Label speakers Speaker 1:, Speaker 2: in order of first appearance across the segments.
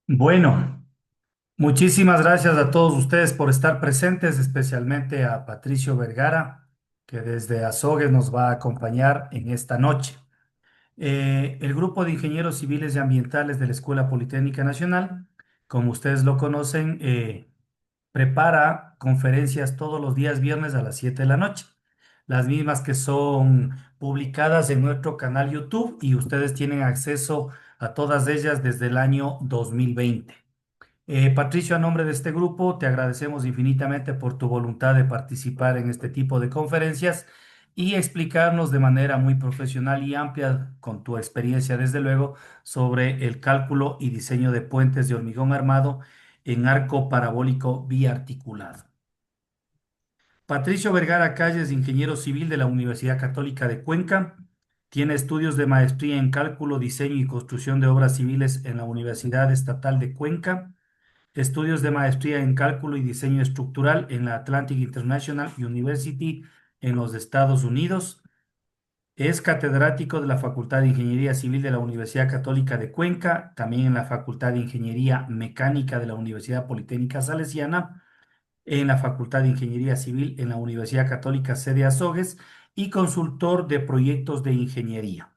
Speaker 1: Bueno, muchísimas gracias a todos ustedes por estar presentes, especialmente a Patricio Vergara, que desde Azogues nos va a acompañar en esta noche. El grupo de ingenieros civiles y ambientales de la Escuela Politécnica Nacional, como ustedes lo conocen, prepara conferencias todos los días viernes a las 7 de la noche, las mismas que son publicadas en nuestro canal YouTube y ustedes tienen acceso a todas ellas desde el año 2020. Patricio, a nombre de este grupo, te agradecemos infinitamente por tu voluntad de participar en este tipo de conferencias y explicarnos de manera muy profesional y amplia, con tu experiencia desde luego, sobre el cálculo y diseño de puentes de hormigón armado en arco parabólico biarticulado. Patricio Vergara Calles, ingeniero civil de la Universidad Católica de Cuenca, tiene estudios de maestría en cálculo, diseño y construcción de obras civiles en la Universidad Estatal de Cuenca, estudios de maestría en cálculo y diseño estructural en la Atlantic International University en los Estados Unidos. Es catedrático de la Facultad de Ingeniería Civil de la Universidad Católica de Cuenca, también en la Facultad de Ingeniería Mecánica de la Universidad Politécnica Salesiana, en la Facultad de Ingeniería Civil en la Universidad Católica Sede Azogues y consultor de proyectos de ingeniería.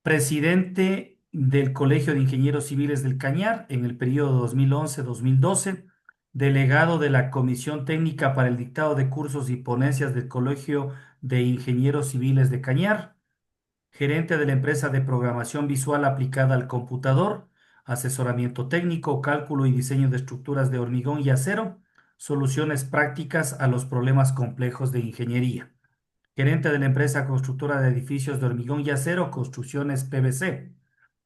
Speaker 1: Presidente del Colegio de Ingenieros Civiles del Cañar en el periodo 2011-2012, delegado de la Comisión Técnica para el Dictado de Cursos y Ponencias del Colegio de Ingenieros Civiles de Cañar, gerente de la empresa de programación visual aplicada al computador, asesoramiento técnico, cálculo y diseño de estructuras de hormigón y acero, soluciones prácticas a los problemas complejos de ingeniería. Gerente de la empresa constructora de edificios de hormigón y acero, Construcciones PVC.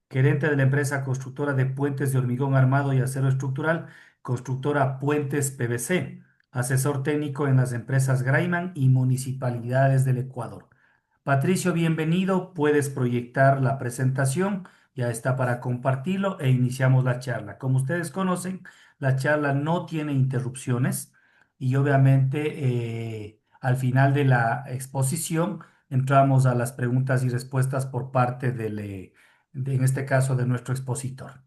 Speaker 1: Gerente de la empresa constructora de puentes de hormigón armado y acero estructural, constructora Puentes PVC. Asesor técnico en las empresas Graiman y municipalidades del Ecuador. Patricio, bienvenido. Puedes proyectar la presentación. Ya está para compartirlo e iniciamos la charla. Como ustedes conocen, la charla no tiene interrupciones y obviamente al final de la exposición entramos a las preguntas y respuestas por parte en este caso, de nuestro expositor.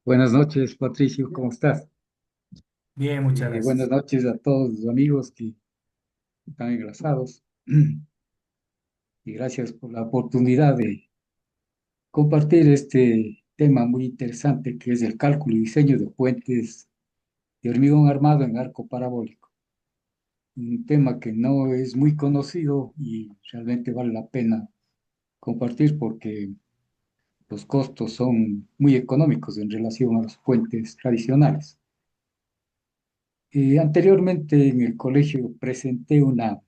Speaker 2: Buenas noches, Patricio, ¿cómo estás?
Speaker 1: Bien, muchas
Speaker 2: Buenas
Speaker 1: gracias.
Speaker 2: noches a todos los amigos que están enlazados y gracias por la oportunidad de compartir este tema muy interesante que es el cálculo y diseño de puentes de hormigón armado en arco parabólico. Un tema que no es muy conocido y realmente vale la pena compartir porque los costos son muy económicos en relación a los puentes tradicionales. Anteriormente en el colegio presenté una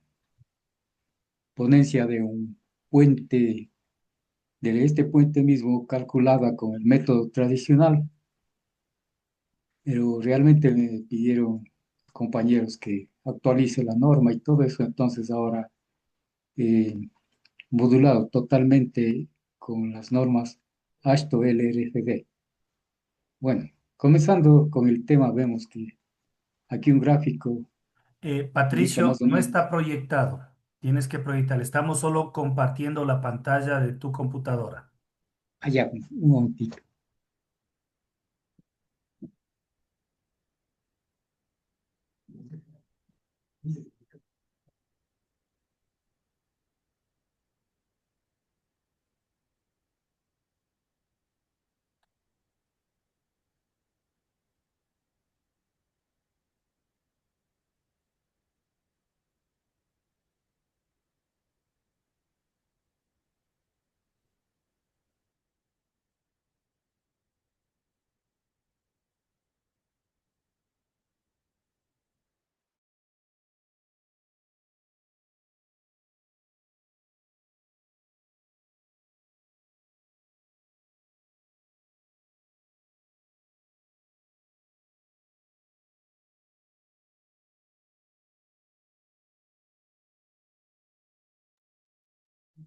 Speaker 2: ponencia de un puente, de este puente mismo calculada con el método tradicional, pero realmente me pidieron compañeros que actualice la norma y todo eso, entonces ahora eh, modulado totalmente con las normas AASHTO LRFD. Bueno, comenzando con el tema, vemos que aquí un gráfico indica
Speaker 1: Patricio,
Speaker 2: más o
Speaker 1: no
Speaker 2: menos,
Speaker 1: está proyectado. Tienes que proyectar. Estamos solo compartiendo la pantalla de tu computadora.
Speaker 2: allá, un momentito.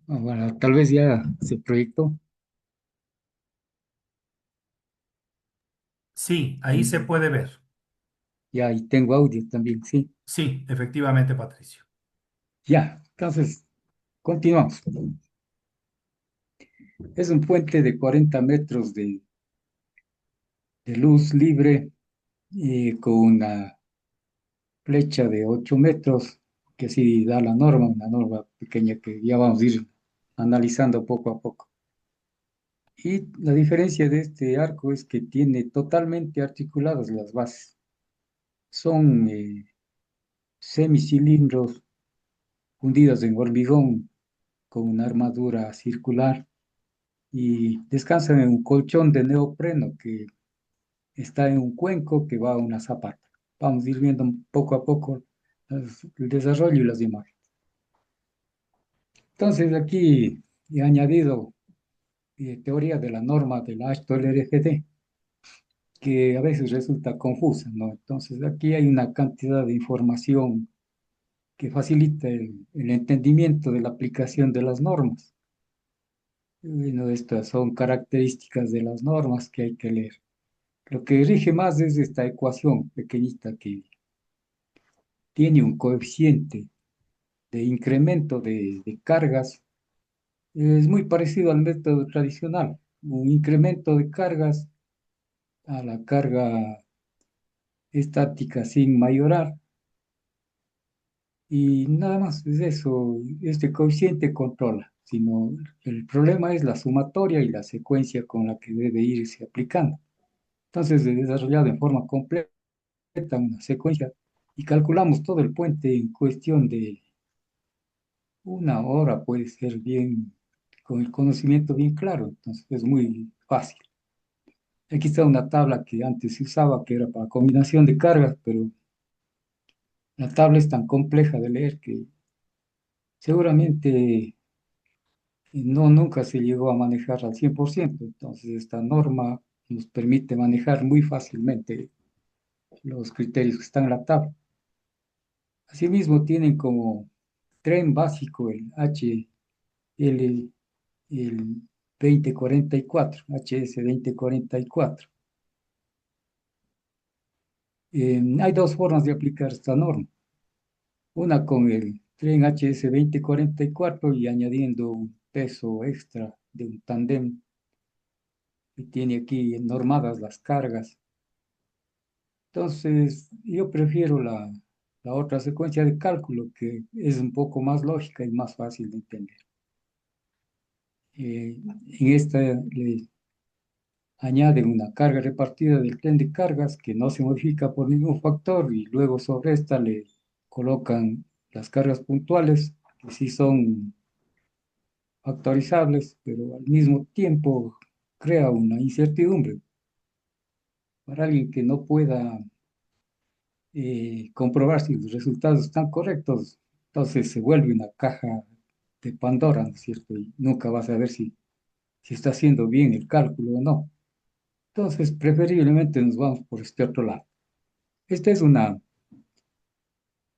Speaker 2: Bueno, tal vez ya se proyectó.
Speaker 1: Sí, ahí se
Speaker 2: Mm,
Speaker 1: puede ver.
Speaker 2: Ya, y tengo audio también, sí.
Speaker 1: Sí, efectivamente, Patricio.
Speaker 2: Ya, entonces, continuamos. Es un puente de 40 metros de luz libre con una flecha de 8 metros, que sí da la norma, una norma pequeña que ya vamos a ir analizando poco a poco. Y la diferencia de este arco es que tiene totalmente articuladas las bases. Son semicilindros fundidos en hormigón con una armadura circular y descansan en un colchón de neopreno que está en un cuenco que va a una zapata. Vamos a ir viendo poco a poco el desarrollo y las imágenes. Entonces aquí he añadido teoría de la norma de la Ashton-LRGD, que a veces resulta confusa, ¿no? Entonces aquí hay una cantidad de información que facilita el entendimiento de la aplicación de las normas. Bueno, estas son características de las normas que hay que leer. Lo que rige más es esta ecuación pequeñita que tiene un coeficiente de incremento de cargas. Es muy parecido al método tradicional. Un incremento de cargas a la carga estática sin mayorar. Y nada más es eso. Este coeficiente controla. Sino el problema es la sumatoria y la secuencia con la que debe irse aplicando. Entonces, he desarrollado en forma completa una secuencia y calculamos todo el puente en cuestión de una hora, puede ser bien, con el conocimiento bien claro, entonces es muy fácil. Aquí está una tabla que antes se usaba, que era para combinación de cargas, pero la tabla es tan compleja de leer que seguramente no nunca se llegó a manejar al 100%. Entonces esta norma nos permite manejar muy fácilmente los criterios que están en la tabla. Asimismo, tienen como tren básico el HL, el 2044, HS 2044. Hay dos formas de aplicar esta norma. Una con el tren HS 2044 y añadiendo un peso extra de un tandem que tiene aquí normadas las cargas. Entonces, yo prefiero la otra secuencia de cálculo que es un poco más lógica y más fácil de entender. En esta le añaden una carga repartida del tren de cargas que no se modifica por ningún factor y luego sobre esta le colocan las cargas puntuales que sí son factorizables, pero al mismo tiempo crea una incertidumbre para alguien que no pueda comprobar si los resultados están correctos. Entonces se vuelve una caja de Pandora, ¿no es cierto? Y nunca vas a ver si está haciendo bien el cálculo o no. Entonces, preferiblemente nos vamos por este otro lado. Esta es una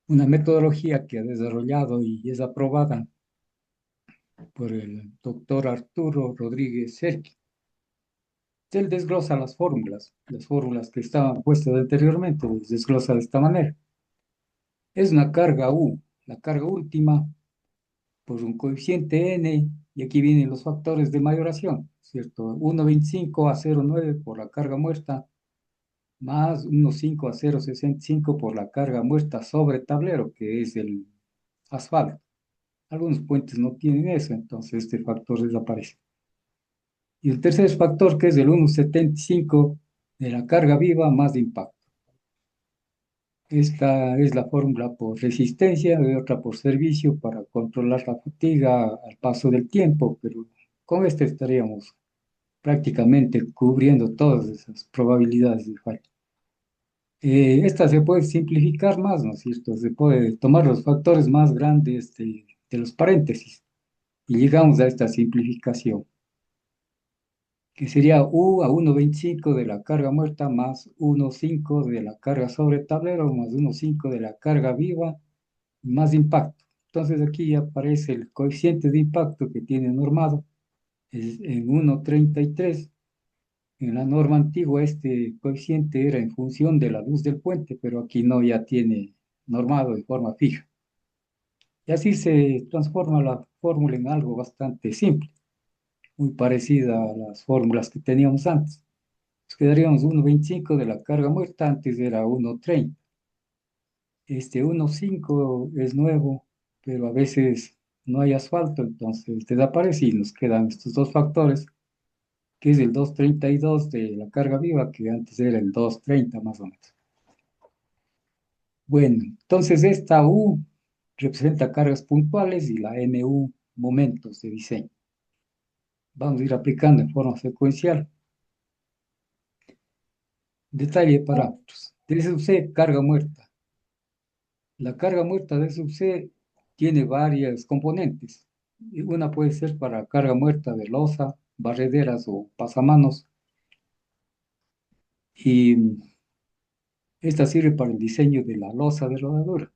Speaker 2: metodología que ha desarrollado y es aprobada por el doctor Arturo Rodríguez Cerqui. Él desglosa las fórmulas que estaban puestas anteriormente, las desglosa de esta manera. Es una carga U, la carga última por un coeficiente n, y aquí vienen los factores de mayoración, ¿cierto? 1,25 a 0,9 por la carga muerta, más 1,5 a 0,65 por la carga muerta sobre tablero, que es el asfalto. Algunos puentes no tienen eso, entonces este factor desaparece. Y el tercer factor, que es el 1,75 de la carga viva más de impacto. Esta es la fórmula por resistencia y otra por servicio para controlar la fatiga al paso del tiempo, pero con este estaríamos prácticamente cubriendo todas esas probabilidades de fallo. Esta se puede simplificar más, ¿no es cierto? Se puede tomar los factores más grandes de los paréntesis y llegamos a esta simplificación, que sería U a 1,25 de la carga muerta más 1,5 de la carga sobre tablero más 1,5 de la carga viva más impacto. Entonces aquí aparece el coeficiente de impacto que tiene normado, es en 1,33. En la norma antigua este coeficiente era en función de la luz del puente, pero aquí no, ya tiene normado de forma fija. Y así se transforma la fórmula en algo bastante simple, muy parecida a las fórmulas que teníamos antes. Nos quedaríamos 1,25 de la carga muerta, antes era 1,30. Este 1,5 es nuevo, pero a veces no hay asfalto, entonces desaparece y nos quedan estos dos factores, que es el 2,32 de la carga viva, que antes era el 2,30 más o menos. Bueno, entonces esta U representa cargas puntuales y la MU momentos de diseño. Vamos a ir aplicando en forma secuencial. Detalle de parámetros. D sub C, carga muerta. La carga muerta de sub C tiene varias componentes. Y una puede ser para carga muerta de losa, barrederas o pasamanos. Y esta sirve para el diseño de la losa de rodadura.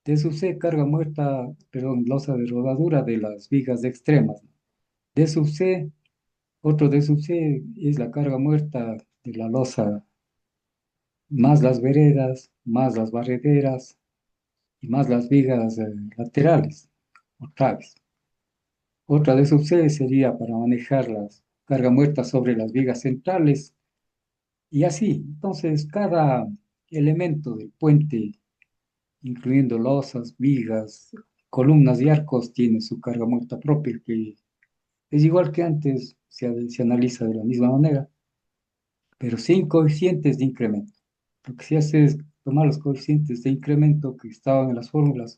Speaker 2: D sub C, carga muerta, perdón, losa de rodadura de las vigas extremas. D sub C, otro D sub C es la carga muerta de la losa, más las veredas, más las barrederas y más las vigas laterales o traves. Otra de sub C sería para manejar las carga muerta sobre las vigas centrales y así. Entonces, cada elemento del puente, incluyendo losas, vigas, columnas y arcos, tiene su carga muerta propia, que es igual que antes, se analiza de la misma manera, pero sin coeficientes de incremento. Lo que se hace es tomar los coeficientes de incremento que estaban en las fórmulas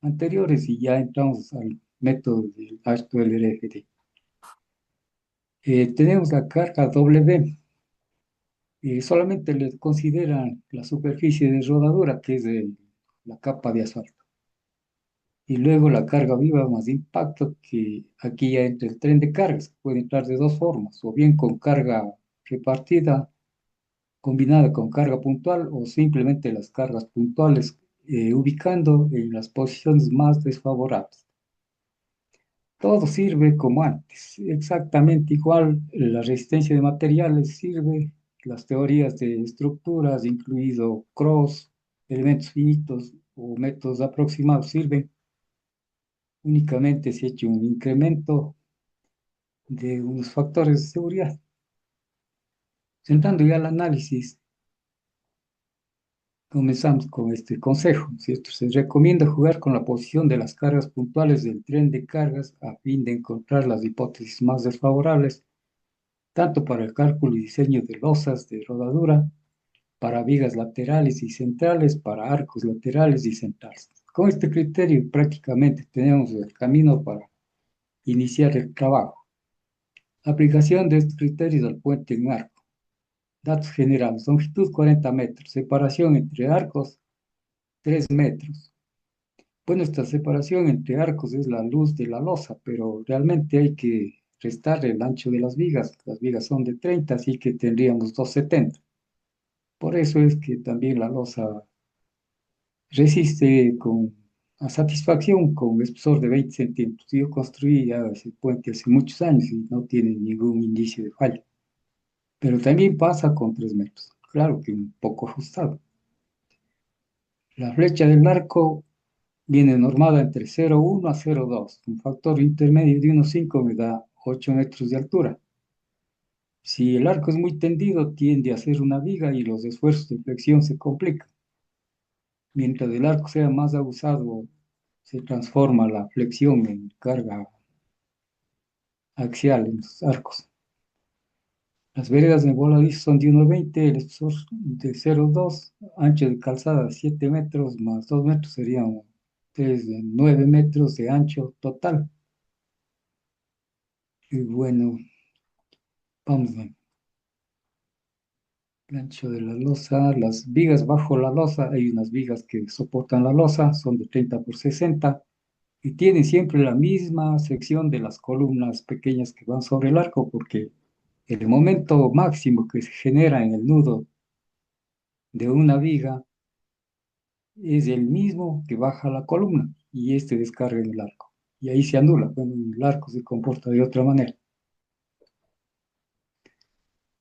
Speaker 2: anteriores y ya entramos al método del alto LRFD. Tenemos la carga W. Solamente le consideran la superficie de rodadura, que es la capa de asfalto. Y luego la carga viva más impacto, que aquí ya entra el tren de cargas, que puede entrar de dos formas, o bien con carga repartida, combinada con carga puntual, o simplemente las cargas puntuales, ubicando en las posiciones más desfavorables. Todo sirve como antes, exactamente igual. La resistencia de materiales sirve, las teorías de estructuras, incluido Cross, elementos finitos o métodos aproximados sirven. Únicamente se ha hecho un incremento de unos factores de seguridad. Entrando ya al análisis, comenzamos con este consejo, ¿cierto? Se recomienda jugar con la posición de las cargas puntuales del tren de cargas a fin de encontrar las hipótesis más desfavorables tanto para el cálculo y diseño de losas de rodadura, para vigas laterales y centrales, para arcos laterales y centrales. Con este criterio prácticamente tenemos el camino para iniciar el trabajo. Aplicación de estos criterios al puente en arco. Datos generales. Longitud 40 metros. Separación entre arcos 3 metros. Bueno, esta separación entre arcos es la luz de la losa, pero realmente hay que restar el ancho de las vigas. Las vigas son de 30, así que tendríamos 2,70. Por eso es que también la losa resiste a satisfacción con un espesor de 20 centímetros. Yo construí ya ese puente hace muchos años y no tiene ningún indicio de falla. Pero también pasa con 3 metros. Claro que un poco ajustado. La flecha del arco viene normada entre 0,1 a 0,2. Un factor intermedio de 1,5 me da 8 metros de altura. Si el arco es muy tendido, tiende a ser una viga y los esfuerzos de flexión se complican. Mientras el arco sea más abusado, se transforma la flexión en carga axial en los arcos. Las veredas de voladizo son de 1,20, el espesor de 0,2, ancho de calzada de 7 metros más 2 metros serían 9 metros de ancho total. Y bueno, vamos a ver. El ancho de la losa, las vigas bajo la losa, hay unas vigas que soportan la losa, son de 30 por 60 y tienen siempre la misma sección de las columnas pequeñas que van sobre el arco, porque el momento máximo que se genera en el nudo de una viga es el mismo que baja la columna. y este descarga en el arco. Y ahí se anula, cuando el arco se comporta de otra manera.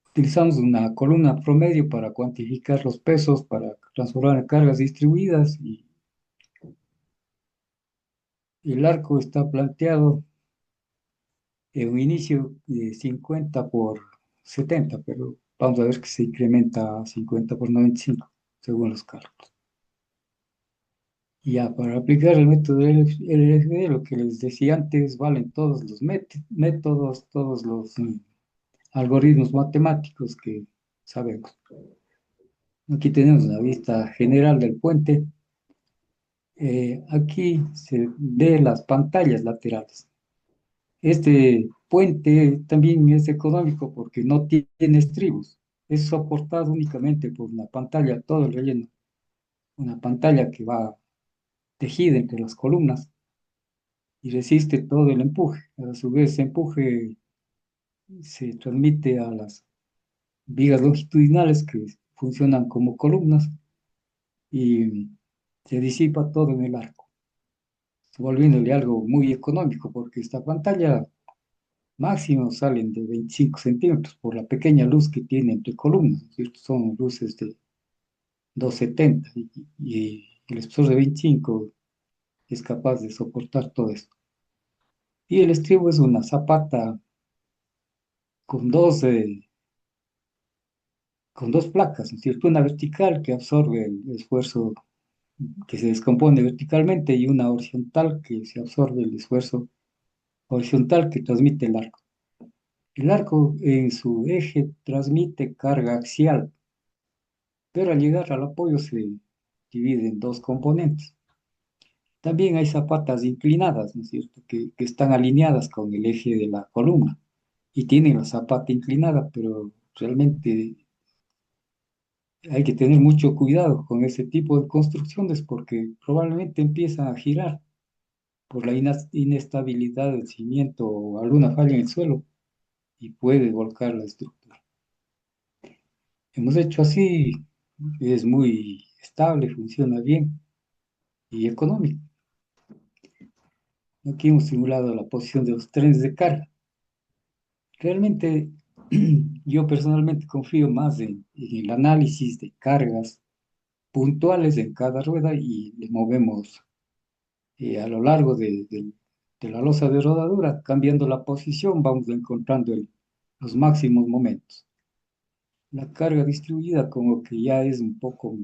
Speaker 2: Utilizamos una columna promedio para cuantificar los pesos, para transformar en cargas distribuidas y el arco está planteado en un inicio de 50 por 70, pero vamos a ver que se incrementa a 50 por 95 según los cálculos. Y ya, para aplicar el método LFD, lo que les decía antes, valen todos los métodos, todos los algoritmos matemáticos que sabemos. Aquí tenemos una vista general del puente. Aquí se ve las pantallas laterales. Este puente también es económico porque no tiene estribos. Es soportado únicamente por una pantalla, todo el relleno. Una pantalla que va tejida entre las columnas y resiste todo el empuje. A su vez, ese empuje se transmite a las vigas longitudinales que funcionan como columnas y se disipa todo en el arco, volviéndole algo muy económico porque esta pantalla máximo salen de 25 centímetros por la pequeña luz que tiene entre columnas, ¿no es cierto? Son luces de 270 y el espesor de 25 es capaz de soportar todo esto. Y el estribo es una zapata con con dos placas, ¿no es cierto? Una vertical que absorbe el esfuerzo que se descompone verticalmente y una horizontal que se absorbe el esfuerzo horizontal que transmite el arco. El arco en su eje transmite carga axial, pero al llegar al apoyo se divide en dos componentes. También hay zapatas inclinadas, ¿no es cierto?, que están alineadas con el eje de la columna y tienen la zapata inclinada, pero realmente hay que tener mucho cuidado con ese tipo de construcciones porque probablemente empiezan a girar por la inestabilidad del cimiento o alguna falla en el suelo y puede volcar la estructura. Hemos hecho así, es muy estable, funciona bien y económico. Aquí hemos simulado la posición de los trenes de carga. Realmente yo personalmente confío más en el análisis de cargas puntuales en cada rueda y le movemos a lo largo de la losa de rodadura, cambiando la posición, vamos encontrando los máximos momentos. La carga distribuida como que ya es un poco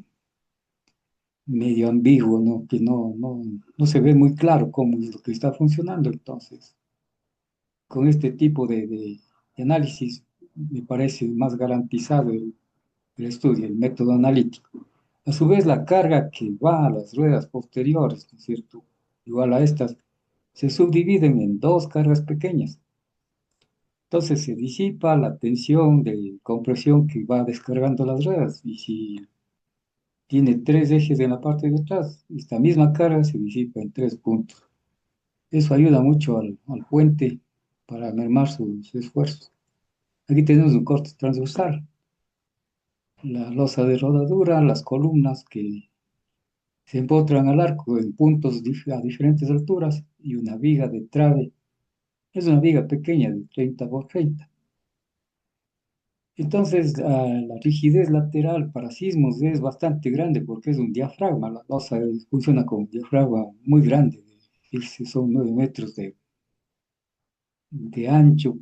Speaker 2: medio ambiguo, ¿no? Que no se ve muy claro cómo es lo que está funcionando. Entonces, con este tipo de análisis me parece más garantizado el estudio, el método analítico. A su vez, la carga que va a las ruedas posteriores, ¿no es cierto? Igual a estas, se subdividen en dos cargas pequeñas. Entonces se disipa la tensión de compresión que va descargando las ruedas. Y si tiene tres ejes en la parte de atrás, esta misma carga se disipa en tres puntos. Eso ayuda mucho al puente para mermar sus esfuerzos. Aquí tenemos un corte transversal, la losa de rodadura, las columnas que se empotran al arco en puntos a diferentes alturas y una viga de trave. Es una viga pequeña de 30 por 30. Entonces, la rigidez lateral para sismos es bastante grande porque es un diafragma. La losa funciona como un diafragma muy grande, son 9 metros de ancho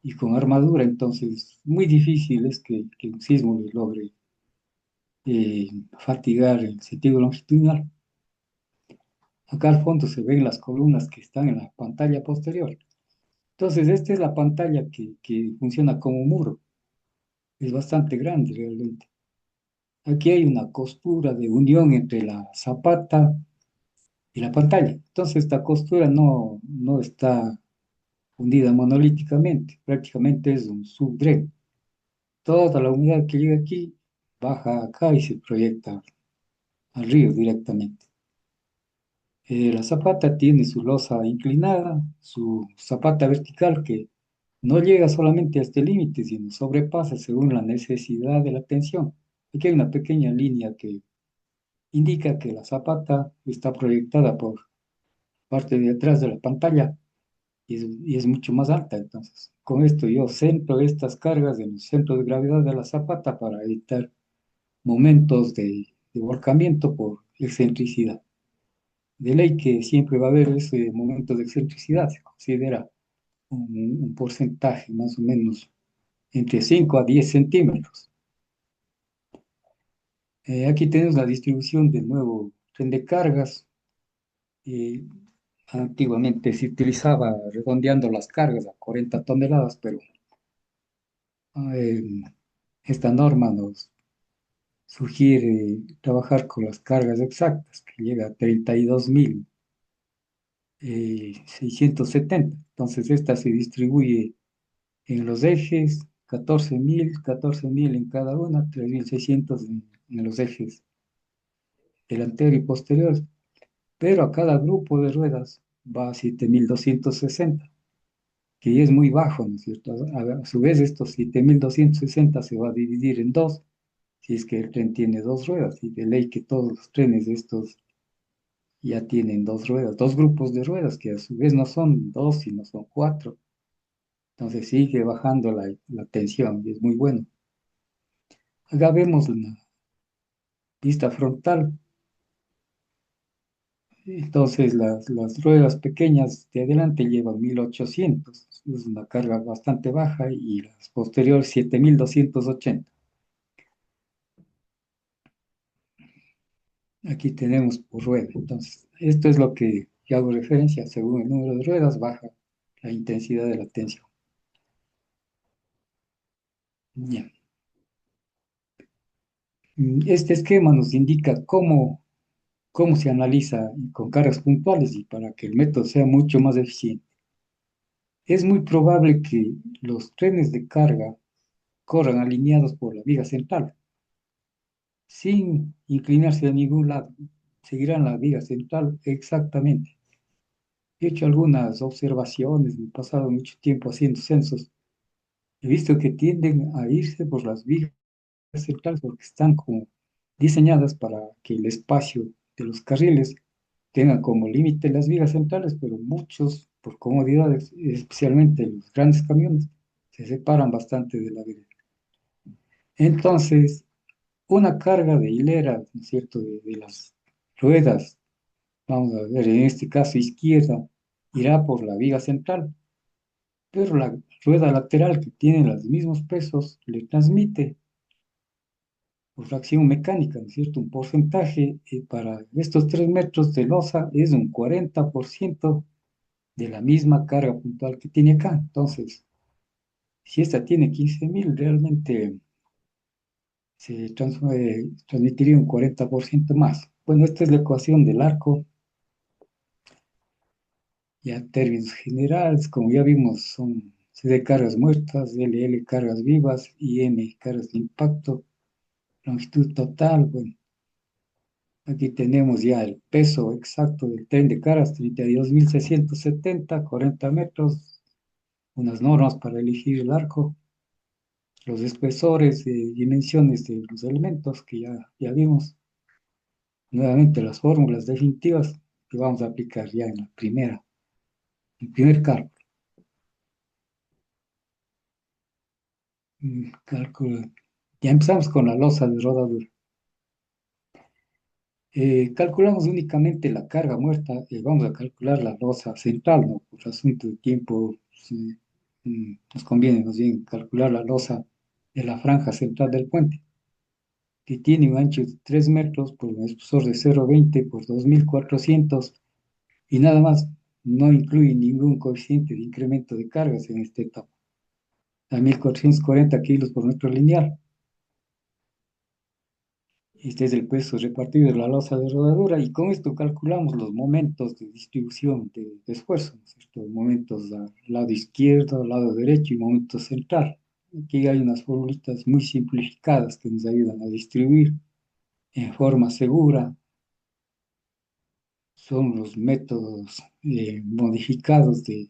Speaker 2: y con armadura. Entonces, muy difícil es que un sismo les logre eh, fatigar el sentido longitudinal. Acá al fondo se ven las columnas que están en la pantalla posterior. Entonces, esta es la pantalla que funciona como muro. Es bastante grande realmente. Aquí hay una costura de unión entre la zapata y la pantalla. Entonces, esta costura no está fundida monolíticamente. Prácticamente es un subdren. Toda la humedad que llega aquí baja acá y se proyecta al río directamente. La zapata tiene su losa inclinada, su zapata vertical que no llega solamente a este límite, sino sobrepasa según la necesidad de la tensión. Aquí hay una pequeña línea que indica que la zapata está proyectada por parte de atrás de la pantalla y es mucho más alta. Entonces, con esto yo centro estas cargas en el centro de gravedad de la zapata para evitar momentos de volcamiento por excentricidad. De ley que siempre va a haber ese momento de excentricidad, se considera un porcentaje más o menos entre 5 a 10 centímetros. Aquí tenemos la distribución del nuevo tren de cargas. Eh, Antiguamente se utilizaba redondeando las cargas a 40 toneladas, pero eh, esta norma nos sugiere trabajar con las cargas exactas, que llega a 32.670. Entonces, esta se distribuye en los ejes, 14.000 en cada una, 3.600 en los ejes delantero y posterior, pero a cada grupo de ruedas va a 7.260, que ya es muy bajo, ¿no es cierto? A su vez, estos 7.260 se va a dividir en dos, si es que el tren tiene dos ruedas, y de ley que todos los trenes de estos ya tienen dos ruedas, dos grupos de ruedas, que a su vez no son dos, sino son cuatro. Entonces sigue bajando la tensión y es muy bueno. Acá vemos una vista frontal. Entonces las ruedas pequeñas de adelante llevan 1.800, es una carga bastante baja, y las posteriores 7.280. Aquí tenemos por rueda. Entonces, esto es lo que yo hago referencia. Según el número de ruedas, baja la intensidad de la tensión. Bien. Este esquema nos indica cómo se analiza con cargas puntuales y para que el método sea mucho más eficiente. Es muy probable que los trenes de carga corran alineados por la viga central, sin inclinarse a ningún lado. Seguirán la viga central exactamente. He hecho algunas observaciones, me he pasado mucho tiempo haciendo censos. He visto que tienden a irse por las vigas centrales porque están como diseñadas para que el espacio de los carriles tenga como límite las vigas centrales, pero muchos, por comodidades, especialmente los grandes camiones, se separan bastante de la viga. Entonces, una carga de hilera, ¿no es cierto?, de las ruedas, vamos a ver, en este caso izquierda, irá por la viga central, pero la rueda lateral, que tiene los mismos pesos, le transmite por fracción mecánica, ¿no es cierto?, un porcentaje. Para estos 3 metros de losa es un 40% de la misma carga puntual que tiene acá. Entonces, si esta tiene 15.000, realmente transmitiría un 40% más. Bueno, esta es la ecuación del arco. Ya términos generales, como ya vimos, son CD cargas muertas, LL cargas vivas y M cargas de impacto, longitud total. Bueno, aquí tenemos ya el peso exacto del tren de cargas, 32.670, 40 metros, unas normas para elegir el arco, los espesores, dimensiones de los elementos que ya vimos. Nuevamente las fórmulas definitivas que vamos a aplicar ya en el primer cálculo. Cálculo. Ya empezamos con la losa de rodadura. Calculamos únicamente la carga muerta, vamos a calcular la losa central, ¿no? Por asunto de tiempo, sí, nos conviene más bien calcular la losa de la franja central del puente, que tiene un ancho de 3 metros por un espesor de 0,20 por 2.400 y nada más. No incluye ningún coeficiente de incremento de cargas en esta etapa, a 1.440 kilos por metro lineal. Este es el peso repartido de la losa de rodadura, y con esto calculamos los momentos de distribución de esfuerzo, ¿no es cierto? Momentos al lado izquierdo, al lado derecho y momento central. Aquí hay unas formulitas muy simplificadas que nos ayudan a distribuir en forma segura. Son los métodos modificados de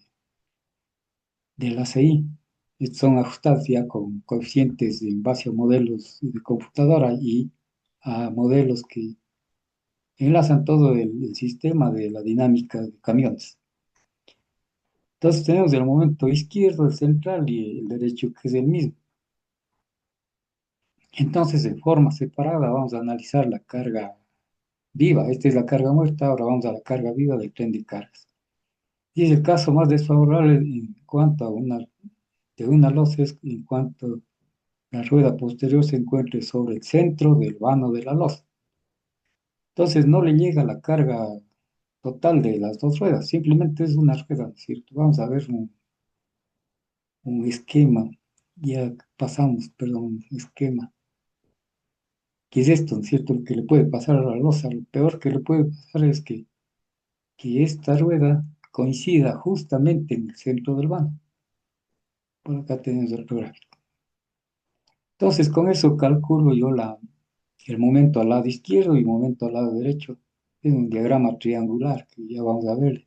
Speaker 2: la CI. Estos son ajustados ya con coeficientes en base a modelos de computadora y a modelos que enlazan todo el sistema de la dinámica de camiones. Entonces tenemos el momento izquierdo, el central y el derecho que es el mismo. Entonces, de forma separada, vamos a analizar la carga viva. Esta es la carga muerta, ahora vamos a la carga viva del tren de cargas. Y es el caso más desfavorable en cuanto a de una losa, es en cuanto la rueda posterior se encuentre sobre el centro del vano de la losa. Entonces no le llega la carga total de las dos ruedas, simplemente es una rueda, ¿no es cierto? Vamos a ver un esquema, ya pasamos, perdón, un esquema. ¿Qué es esto, no es cierto? Lo que le puede pasar a la losa, lo peor que le puede pasar es que esta rueda coincida justamente en el centro del vano. Por acá tenemos el gráfico. Entonces, con eso calculo yo el momento al lado izquierdo y momento al lado derecho. Es un diagrama triangular que ya vamos a ver.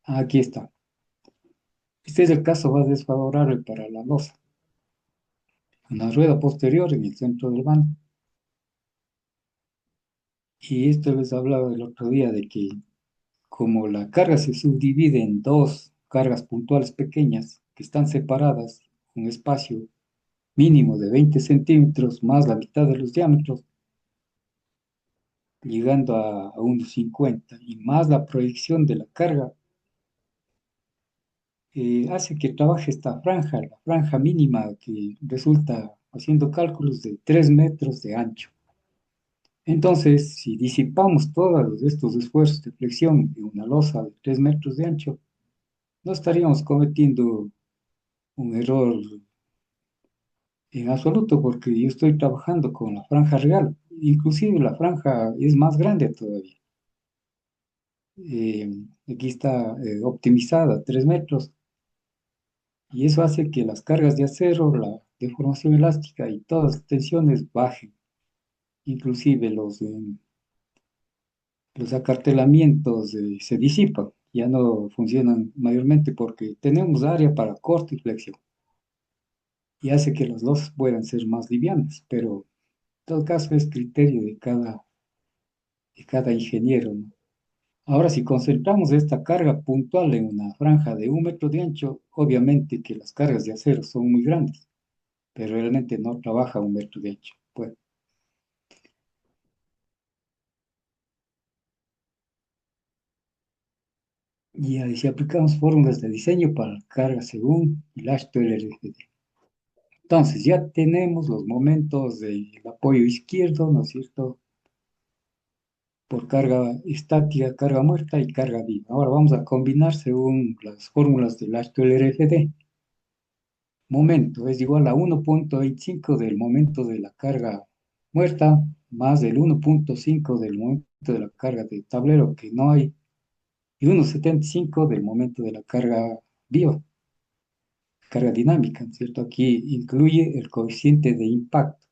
Speaker 2: Aquí está. Este es el caso más desfavorable para la losa. Una rueda posterior en el centro del vano. Y esto les hablaba el otro día de que como la carga se subdivide en dos cargas puntuales pequeñas que están separadas, un espacio mínimo de 20 centímetros más la mitad de los diámetros, llegando a unos 50, y más la proyección de la carga, hace que trabaje esta franja, la franja mínima que resulta haciendo cálculos de 3 metros de ancho. Entonces, si disipamos todos estos esfuerzos de flexión en una losa de 3 metros de ancho, no estaríamos cometiendo un error en absoluto, porque yo estoy trabajando con la franja real. Inclusive la franja es más grande todavía. Eh, Aquí está optimizada, 3 metros, y eso hace que las cargas de acero, la deformación elástica y todas las tensiones bajen. Inclusive los acartelamientos se disipan, ya no funcionan mayormente porque tenemos área para corte y flexión, y hace que las losas puedan ser más livianas, pero en todo caso es criterio de cada ingeniero, ¿no? Ahora, si concentramos esta carga puntual en una franja de 1 metro de ancho, obviamente que las cargas de acero son muy grandes, pero realmente no trabaja a 1 metro de ancho. Pues, y ahí si aplicamos fórmulas de diseño para la carga según el H2LRFD. Entonces, ya tenemos los momentos del apoyo izquierdo, ¿no es cierto? Por carga estática, carga muerta y carga viva. Ahora vamos a combinar según las fórmulas del H2LRFD. Momento es igual a 1,25 del momento de la carga muerta más el 1,5 del momento de la carga de tablero que no hay, y 1,75 del momento de la carga viva, carga dinámica, ¿cierto? Aquí incluye el coeficiente de impacto.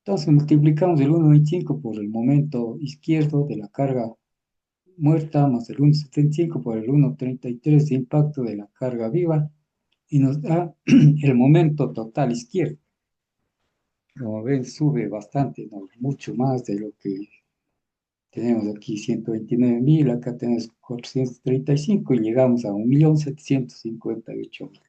Speaker 2: Entonces multiplicamos el 1,25 por el momento izquierdo de la carga muerta más el 1,75 por el 1,33 de impacto de la carga viva, y nos da el momento total izquierdo. Como ven, sube bastante, ¿no? Mucho más de lo que tenemos aquí, 129.000, acá tenemos 435 y llegamos a 1.758.000.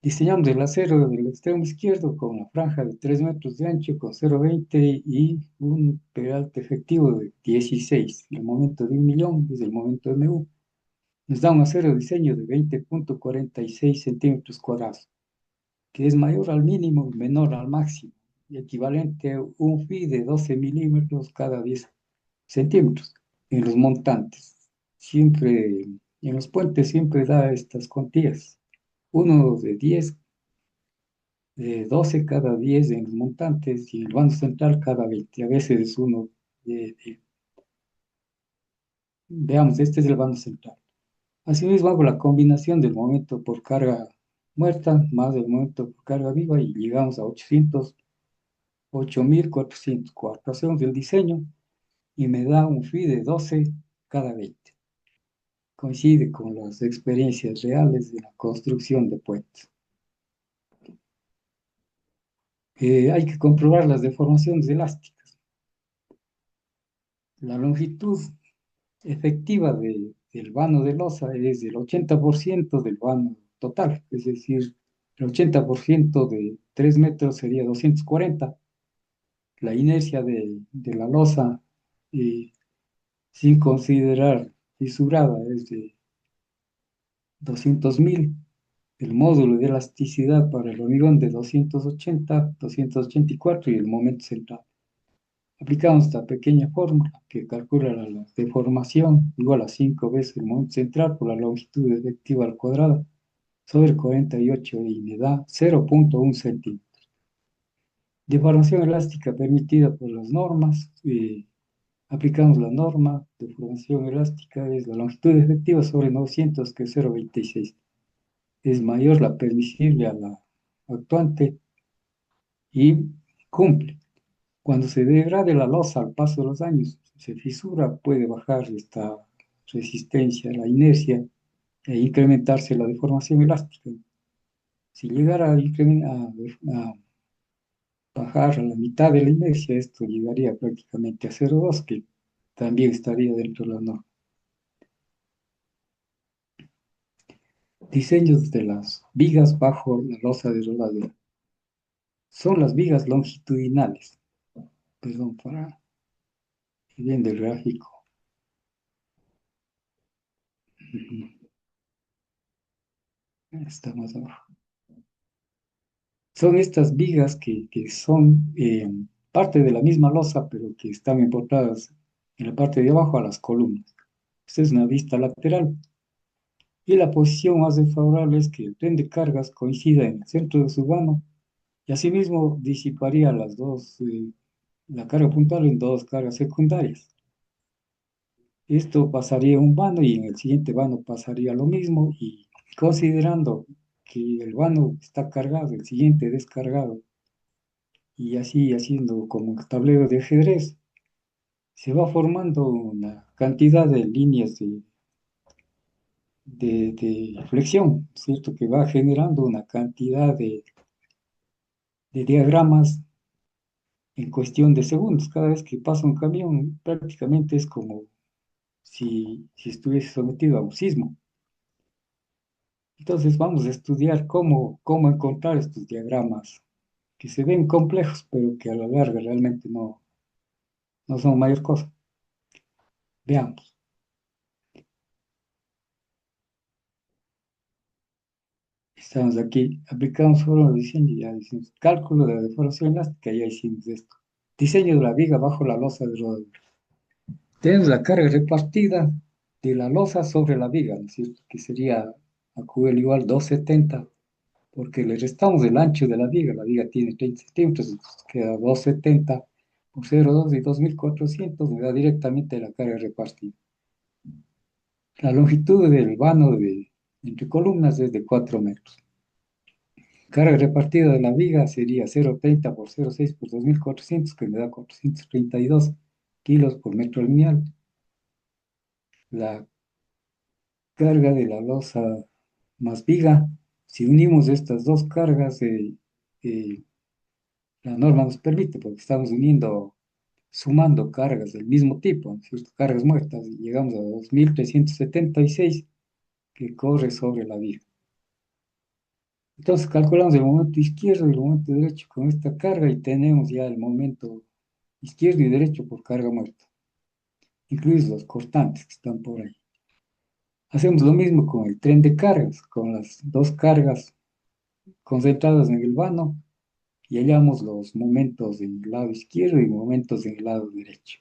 Speaker 2: Diseñamos el acero del extremo izquierdo con una franja de 3 metros de ancho con 0,20 y un peralte efectivo de 16. El momento de 1.000.000 es el momento MU. Nos da un acero de diseño de 20,46 centímetros cuadrados, que es mayor al mínimo y menor al máximo, y equivalente a un phi de 12 milímetros cada 10 centímetros. En los montantes, siempre, en los puentes siempre da estas cuantías. Uno de 10, de 12 cada 10 en los montantes, y en el bando central cada 20. A veces es uno veamos, este es el bando central. Asimismo, hago la combinación del momento por carga muerta más el momento por carga viva y llegamos a 8.404. Hacemos el diseño y me da un phi de 12 cada 20. Coincide con las experiencias reales de la construcción de puentes. Hay que comprobar las deformaciones elásticas. La longitud efectiva del vano de losa es del 80% del vano total, es decir, el 80% de 3 metros sería 240. La inercia de la losa, eh, sin considerar fisurada, es de 200.000. El módulo de elasticidad para el hormigón de 280, 284 y el momento central. Aplicamos esta pequeña fórmula que calcula la deformación igual a 5 veces el momento central por la longitud efectiva al cuadrado sobre 48 y me da 0,1 centímetro. Deformación elástica permitida por las normas. Aplicamos la norma de formación elástica, es la longitud efectiva sobre 900, que es 0,26. Es mayor la permisible a la actuante y cumple. Cuando se degrade la losa al paso de los años, se fisura, puede bajar esta resistencia, la inercia, e incrementarse la deformación elástica. Si llegara a bajar a la mitad de la inercia, esto llegaría prácticamente a 0,2, que también estaría dentro de la norma. Diseños de las vigas bajo la losa de rodadera. Son las vigas longitudinales. Perdón, para ir viendo el gráfico. Está más abajo. Son estas vigas que son parte de la misma losa, pero que están importadas en la parte de abajo a las columnas. Esta es una vista lateral. Y la posición más desfavorable es que el tren de cargas coincida en el centro de su vano y asimismo disiparía la carga puntual en dos cargas secundarias. Esto pasaría a un vano y en el siguiente vano pasaría lo mismo, y considerando que el vano está cargado, el siguiente descargado, y así haciendo como un tablero de ajedrez, se va formando una cantidad de líneas de flexión, ¿cierto? Que va generando una cantidad de diagramas en cuestión de segundos. Cada vez que pasa un camión, prácticamente es como si estuviese sometido a un sismo. Entonces vamos a estudiar cómo encontrar estos diagramas que se ven complejos, pero que a la larga realmente no son mayor cosa. Veamos. Estamos aquí, aplicamos fórmula de diseño, ya hicimos cálculo de la deformación elástica, ya hicimos esto. Diseño de la viga bajo la losa de rodadura. Tenemos la carga repartida de la losa sobre la viga, ¿no es cierto? Que sería a QL igual 270, porque le restamos el ancho de la viga tiene 30 centímetros, entonces queda 270 por 0,2 y 2400, me da directamente la carga repartida. La longitud del vano entre columnas es de 4 metros. Carga repartida de la viga sería 0,30 por 0,6 por 2400, que me da 432 kilos por metro lineal. La carga de la losa más viga, si unimos estas dos cargas, eh, la norma nos permite, porque estamos sumando cargas del mismo tipo, ¿no es cierto? Cargas muertas, y llegamos a 2376 que corre sobre la viga. Entonces calculamos el momento izquierdo y el momento derecho con esta carga y tenemos ya el momento izquierdo y derecho por carga muerta, incluidos los cortantes que están por ahí. Hacemos lo mismo con el tren de cargas, con las dos cargas concentradas en el vano, y hallamos los momentos en el lado izquierdo y momentos en el lado derecho.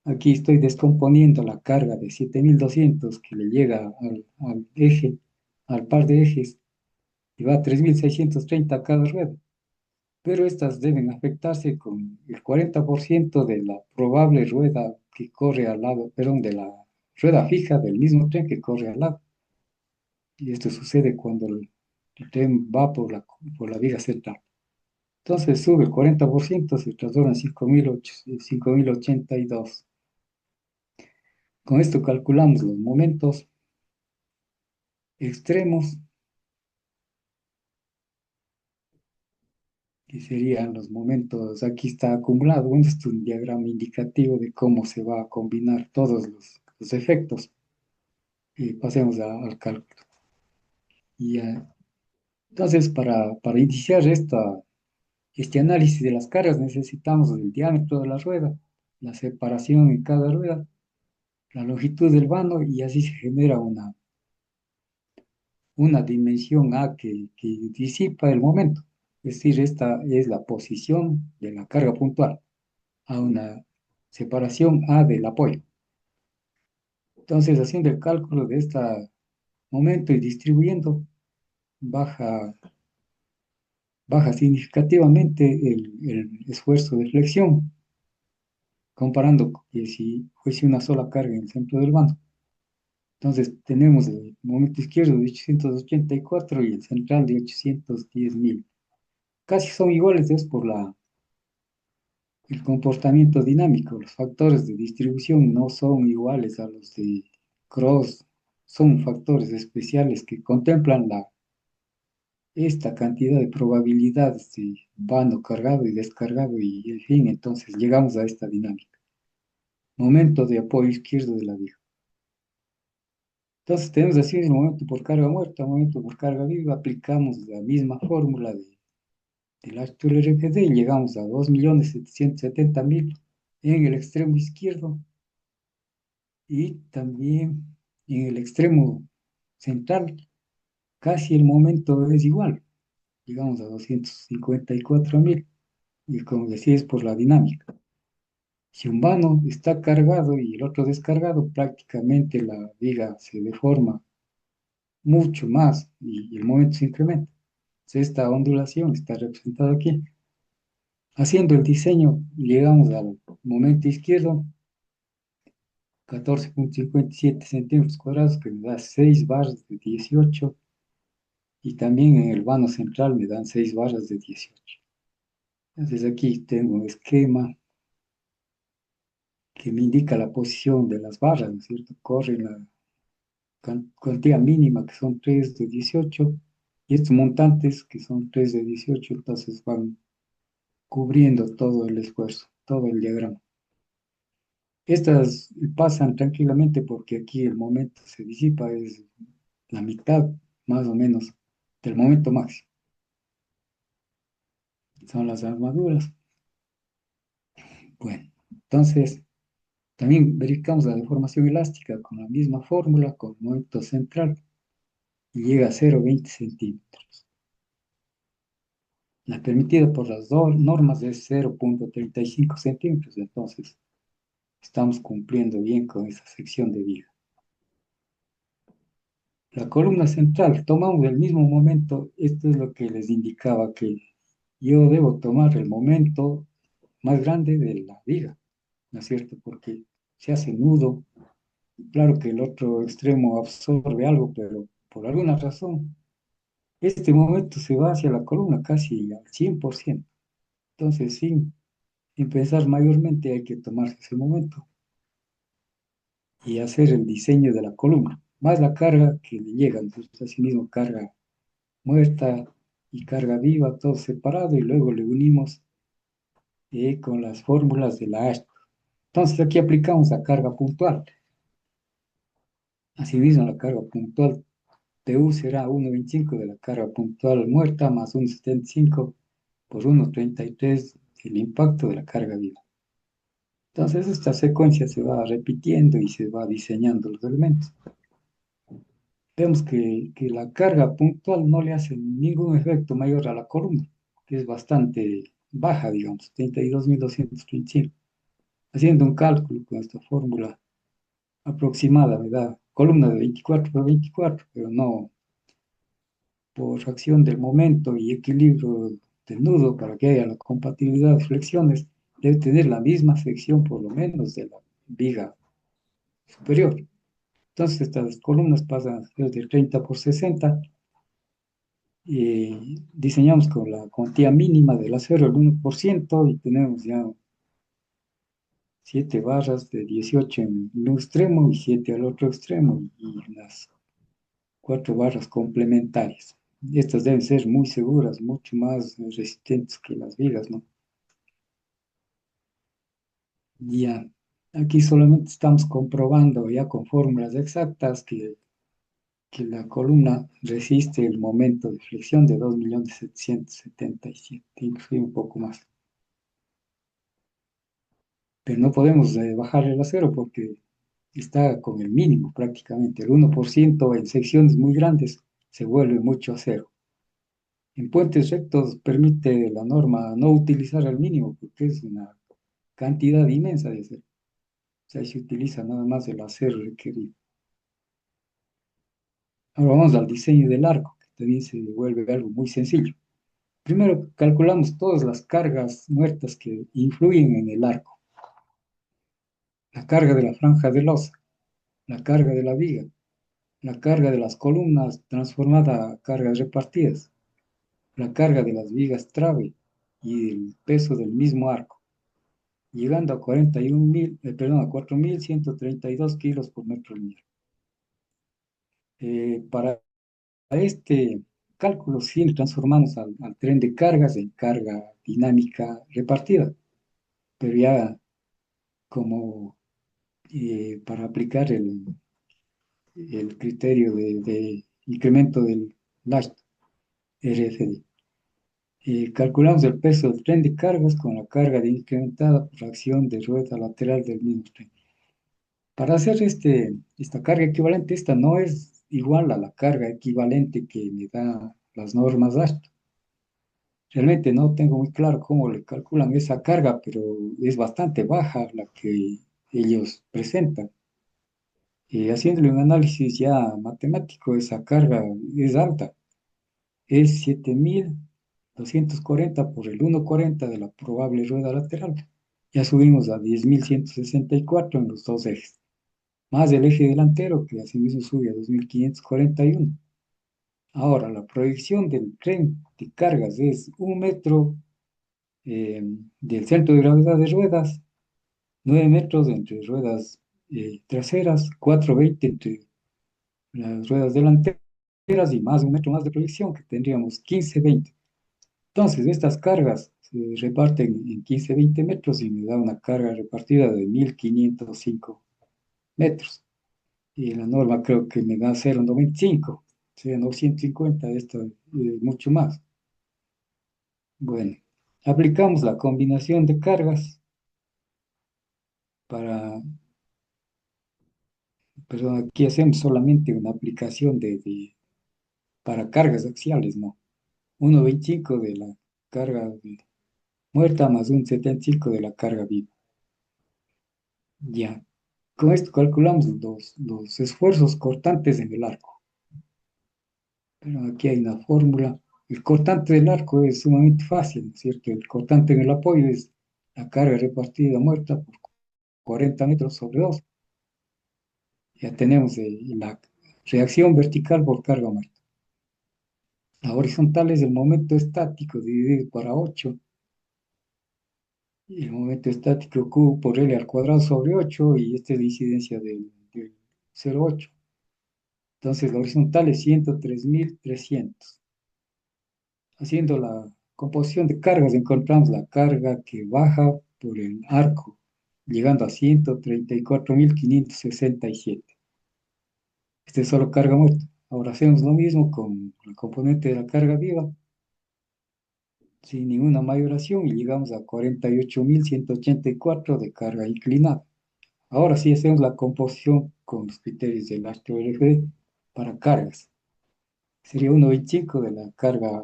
Speaker 2: Aquí estoy descomponiendo la carga de 7200 que le llega al eje, al par de ejes, y va a 3630 a cada rueda. Pero estas deben afectarse con el 40% de la probable rueda que corre al lado, perdón, de la rueda fija del mismo tren que corre al lado. Y esto sucede cuando el tren va por la viga central. Entonces sube el 40%, se transforma en 5082. Con esto calculamos los momentos extremos que serían los momentos, aquí está acumulado, bueno, este es un diagrama indicativo de cómo se va a combinar todos los efectos. Pasemos al cálculo. Y, entonces, para iniciar este análisis de las cargas necesitamos el diámetro de la rueda, la separación en cada rueda, la longitud del vano y así se genera una dimensión A que disipa el momento. Es decir, esta es la posición de la carga puntual a una separación A del apoyo. Entonces, haciendo el cálculo de este momento y distribuyendo, baja, baja significativamente el esfuerzo de flexión, comparando que si fuese una sola carga en el centro del bando. Entonces, tenemos el momento izquierdo de 884 y el central de 810.000. Casi son iguales, es por el comportamiento dinámico. Los factores de distribución no son iguales a los de Cross, son factores especiales que contemplan esta cantidad de probabilidades de vano cargado y descargado y en fin, entonces llegamos a esta dinámica. Momento de apoyo izquierdo de la viga. Entonces tenemos así el momento por carga muerta, momento por carga viva, aplicamos la misma fórmula del actual RFD y llegamos a 2.770.000 en el extremo izquierdo y también en el extremo central, casi el momento es igual, llegamos a 254.000 y como decía es por la dinámica. Si un vano está cargado y el otro descargado, prácticamente la viga se deforma mucho más y el momento se incrementa. Entonces, esta ondulación está representada aquí. Haciendo el diseño, llegamos al momento izquierdo, 14,57 centímetros cuadrados, que me da 6 barras de 18, y también en el vano central me dan 6 barras de 18. Entonces aquí tengo un esquema que me indica la posición de las barras, ¿no es cierto? Corre la cuantía mínima, que son 3 de 18, y estos montantes, que son 3 de 18, entonces van cubriendo todo el esfuerzo, todo el diagrama. Estas pasan tranquilamente porque aquí el momento se disipa, es la mitad más o menos del momento máximo. Son las armaduras. Bueno, entonces también verificamos la deformación elástica con la misma fórmula, con momento central, y llega a 0,20 centímetros. La permitida por las dos normas es 0,35 centímetros, entonces estamos cumpliendo bien con esa sección de viga. La columna central, tomamos el mismo momento, esto es lo que les indicaba que yo debo tomar el momento más grande de la viga, ¿no es cierto? Porque se hace nudo, claro que el otro extremo absorbe algo, pero por alguna razón, este momento se va hacia la columna casi al 100%. Entonces, sin pensar mayormente, hay que tomarse ese momento y hacer el diseño de la columna, más la carga que le llega, entonces asimismo carga muerta y carga viva, todo separado, y luego le unimos con las fórmulas de la Ashton. Entonces aquí aplicamos la carga puntual. Asimismo, la carga puntual TU será 1,25 de la carga puntual muerta más 1,75 por 1,33 el impacto de la carga viva. Entonces esta secuencia se va repitiendo y se va diseñando los elementos. Vemos que la carga puntual no le hace ningún efecto mayor a la columna, que es bastante baja, digamos, 32.225. Haciendo un cálculo con esta fórmula aproximada, me da columna de 24 por 24, pero no por acción del momento y equilibrio del nudo para que haya la compatibilidad de flexiones, debe tener la misma sección por lo menos de la viga superior. Entonces estas columnas pasan a ser de 30 por 60 y diseñamos con la cuantía mínima del acero, el 1%, y tenemos ya 7 barras de 18 en un extremo y 7 al otro extremo y las 4 barras complementarias. estas deben ser muy seguras, mucho más resistentes que las vigas, ¿no? Ya, aquí solamente estamos comprobando ya con fórmulas exactas que la columna resiste el momento de flexión de 2.777.000, inclusive un poco más. Pero no podemos bajarle el acero porque está con el mínimo prácticamente. El 1% en secciones muy grandes se vuelve mucho acero. En puentes rectos permite la norma no utilizar el mínimo porque es una cantidad inmensa de acero. O sea, se utiliza nada más el acero requerido. Ahora vamos al diseño del arco, que también se vuelve algo muy sencillo. Primero calculamos todas las cargas muertas que influyen en el arco. La carga de la franja de losa, la carga de la viga, la carga de las columnas transformada a cargas repartidas, la carga de las vigas trave y el peso del mismo arco, llegando a 4.132 kilos por metro lineal. Para este cálculo siempre transformamos al tren de cargas en carga dinámica repartida, pero ya como para aplicar el criterio de incremento del LAST, RFD. Calculamos el peso del tren de cargas con la carga de incrementada por acción de rueda lateral del mismo tren. Para hacer esta carga equivalente, esta no es igual a la carga equivalente que me da las normas AST. Realmente no tengo muy claro cómo le calculan esa carga, pero es bastante baja la que ellos presentan. Haciéndole un análisis ya matemático, esa carga es alta, es 7.240 por el 1,40 de la probable rueda lateral. Ya subimos a 10.164 en los dos ejes, más el eje delantero que asimismo sube a 2.541. Ahora, la proyección del tren de cargas es 1 metro del centro de gravedad de ruedas, 9 metros entre ruedas traseras, 4,20 entre las ruedas delanteras y más 1 metro más de proyección, que tendríamos 15,20. Entonces, estas cargas se reparten en 15-20 metros y me da una carga repartida de 1.505 metros. Y la norma creo que me da 0,95, o sea, 950, esto es mucho más. Bueno, aplicamos la combinación de cargas para, perdón, aquí hacemos solamente una aplicación para cargas axiales, ¿no? 1,25 de la carga muerta más 1,75 de la carga viva. Ya, con esto calculamos los esfuerzos cortantes en el arco. Pero aquí hay una fórmula. El cortante del arco es sumamente fácil, ¿no es cierto? El cortante en el apoyo es la carga repartida muerta por 40 metros sobre 2. Ya tenemos la reacción vertical por carga muerta. La horizontal es el momento estático dividido para 8. Y el momento estático Q por L al cuadrado sobre 8. Y esta es la incidencia del 0,8. Entonces la horizontal es 103.300. Haciendo la composición de cargas encontramos la carga que baja por el arco, llegando a 134.567. Este es solo carga muerta. Ahora hacemos lo mismo con la componente de la carga viva, sin ninguna mayoración, y llegamos a 48.184 de carga inclinada. Ahora sí hacemos la composición con los criterios del HRFD para cargas. Sería 1,25 de la carga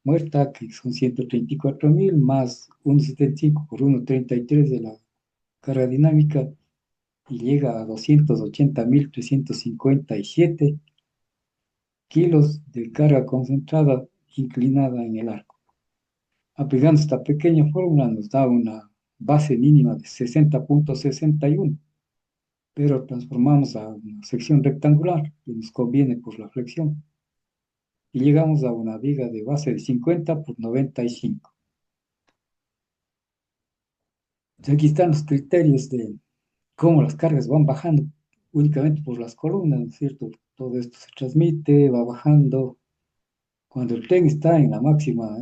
Speaker 2: muerta, que son 134.000, más 1,75 por 1,33 de la carga dinámica, y llega a 280.357 kilos de carga concentrada inclinada en el arco. Aplicando esta pequeña fórmula nos da una base mínima de 60,61, pero transformamos a una sección rectangular que nos conviene por la flexión y llegamos a una viga de base de 50 por 95. Aquí están los criterios de cómo las cargas van bajando únicamente por las columnas, ¿no es cierto? Todo esto se transmite, va bajando Cuando el tren está en la máxima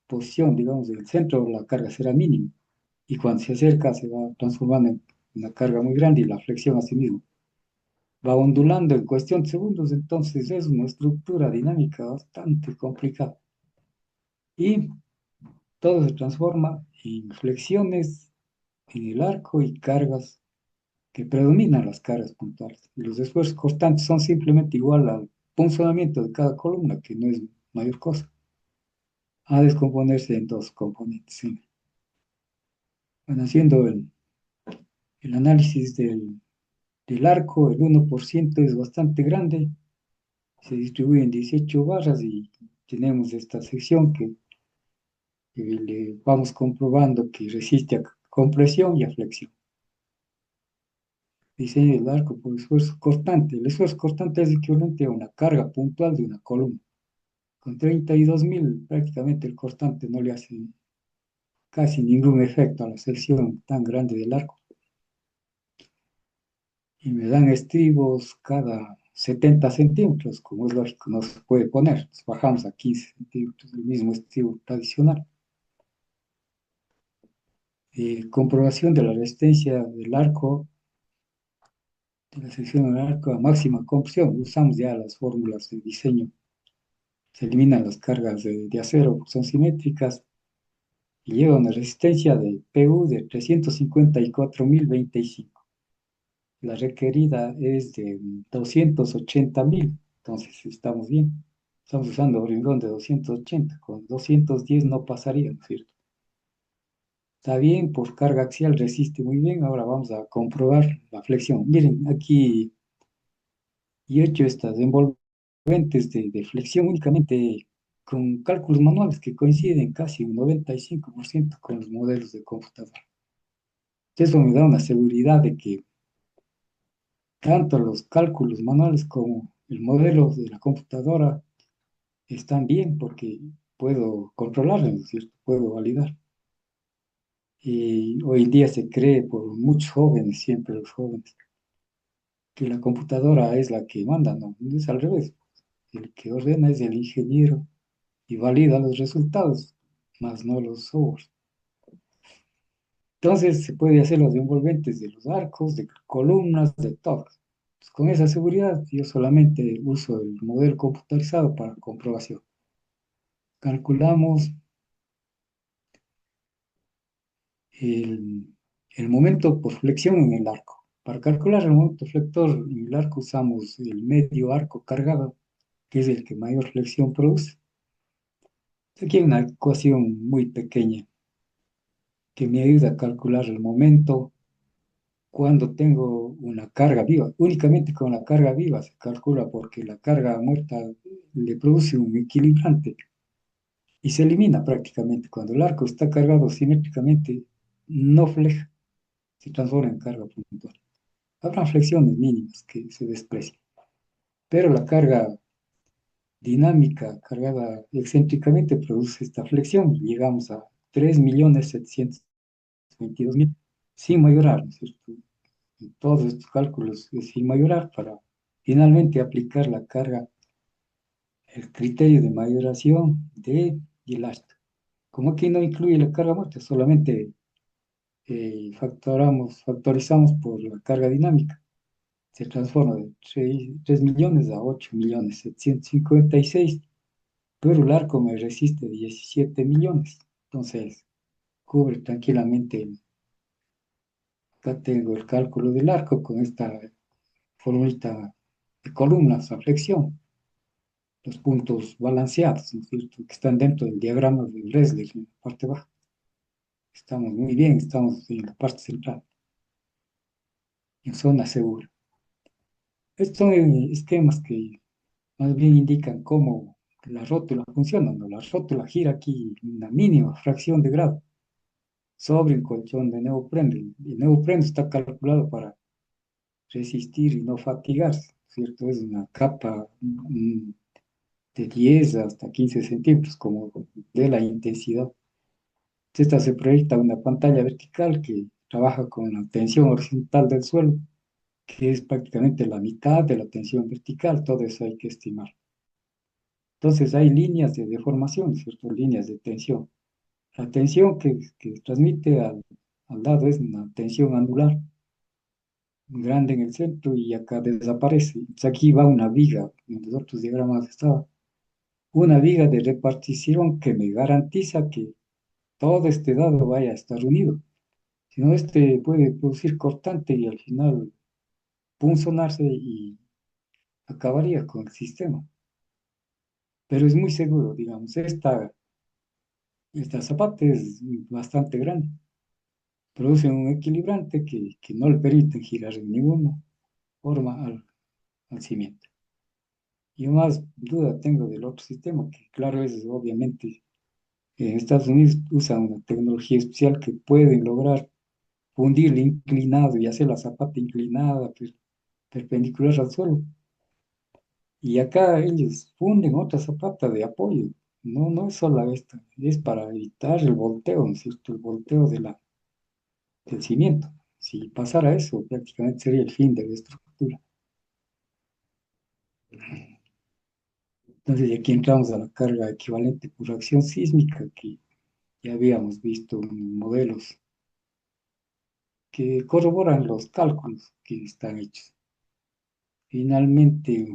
Speaker 2: posición, digamos, en el centro, la carga será mínima. Y cuando se acerca, se va transformando en una carga muy grande y la flexión asimismo va ondulando en cuestión de segundos. Entonces es una estructura dinámica bastante complicada. Y todo se transforma en flexiones en el arco y cargas que predominan las cargas puntuales. Y los esfuerzos constantes son simplemente igual al funcionamiento de cada columna, que no es mayor cosa, a descomponerse en dos componentes. ¿Sí? Bueno, haciendo el análisis del arco, el 1% es bastante grande, se distribuye en 18 barras y tenemos esta sección que le vamos comprobando que resiste a compresión y a flexión. Diseño del arco por esfuerzo cortante. El esfuerzo cortante es equivalente a una carga puntual de una columna. Con 32.000 prácticamente el cortante no le hace casi ningún efecto a la sección tan grande del arco. Y me dan estribos cada 70 centímetros, como es lógico, no se puede poner. Entonces bajamos a 15 centímetros, el mismo estribo tradicional. Comprobación de la resistencia del arco, de la sección del arco a máxima compresión. Usamos ya las fórmulas de diseño. Se eliminan las cargas de acero, son simétricas, y llega a una resistencia de PU de 354.025. La requerida es de 280.000, entonces estamos bien. Estamos usando hormigón de 280, con 210 no pasaría, ¿no es cierto? Está bien, por carga axial resiste muy bien. Ahora vamos a comprobar la flexión. Miren, aquí yo he hecho estas envolventes de flexión únicamente con cálculos manuales que coinciden casi un 95% con los modelos de computadora. Eso me da una seguridad de que tanto los cálculos manuales como el modelo de la computadora están bien porque puedo controlarlos, ¿no es cierto? Puedo validar. Y hoy en día se cree por muchos jóvenes, siempre los jóvenes, que la computadora es la que manda, no, es al revés. El que ordena es el ingeniero y valida los resultados, más no los softwares. Entonces se puede hacer los envolventes de los arcos, de columnas, de todo. Pues, con esa seguridad yo solamente uso el modelo computarizado para comprobación. Calculamos el, el momento por flexión en el arco. Para calcular el momento flector en el arco usamos el medio arco cargado, que es el que mayor flexión produce. Aquí hay una ecuación muy pequeña que me ayuda a calcular el momento cuando tengo una carga viva. Únicamente con la carga viva se calcula porque la carga muerta le produce un equilibrante y se elimina prácticamente. Cuando el arco está cargado simétricamente, no fleja, se transforma en carga puntual. Habrá flexiones mínimas que se desprecian, pero la carga dinámica cargada excéntricamente produce esta flexión. Llegamos a 3.722.000 sin mayorar, ¿no es cierto? En todos estos cálculos sin mayorar para finalmente aplicar la carga, el criterio de mayoración y el asta. Como aquí no incluye la carga muerta, solamente factorizamos por la carga dinámica. Se transforma de 3 millones a 8.756.000, pero el arco me resiste 17 millones. Entonces, cubre tranquilamente. Acá tengo el cálculo del arco con esta formulita de columnas a flexión, los puntos balanceados, ¿no es cierto?, que están dentro del diagrama de Bresler en la parte baja. Estamos muy bien, estamos en la parte central, en zona segura. Estos son esquemas que más bien indican cómo la rótula funciona, ¿no? La rótula gira aquí una mínima fracción de grado sobre un colchón de neopreno. El neopreno está calculado para resistir y no fatigarse, ¿cierto? Es una capa de 10 hasta 15 centímetros, como de la intensidad. Esta se proyecta a una pantalla vertical que trabaja con la tensión horizontal del suelo, que es prácticamente la mitad de la tensión vertical. Todo eso hay que estimar. Entonces hay líneas de deformación, ¿cierto? Líneas de tensión. La tensión que transmite al lado es una tensión anular, grande en el centro y acá desaparece. Entonces aquí va una viga, en los otros diagramas estaba, una viga de repartición que me garantiza que todo este dado vaya a estar unido. Si no, este puede producir cortante y al final punzonarse y acabaría con el sistema. Pero es muy seguro, digamos, esta zapata es bastante grande. Produce un equilibrante que no le permite girar de ninguna forma al cimiento. Yo más duda tengo del otro sistema, que claro es obviamente en Estados Unidos usan una tecnología especial que pueden lograr fundir el inclinado y hacer la zapata inclinada, perpendicular al suelo. Y acá ellos funden otra zapata de apoyo. No, no es solo esta, es para evitar el volteo, ¿no es cierto? El volteo del cimiento. Si pasara eso, prácticamente sería el fin de la estructura. Entonces, aquí entramos a la carga equivalente por acción sísmica, que ya habíamos visto en modelos que corroboran los cálculos que están hechos. Finalmente,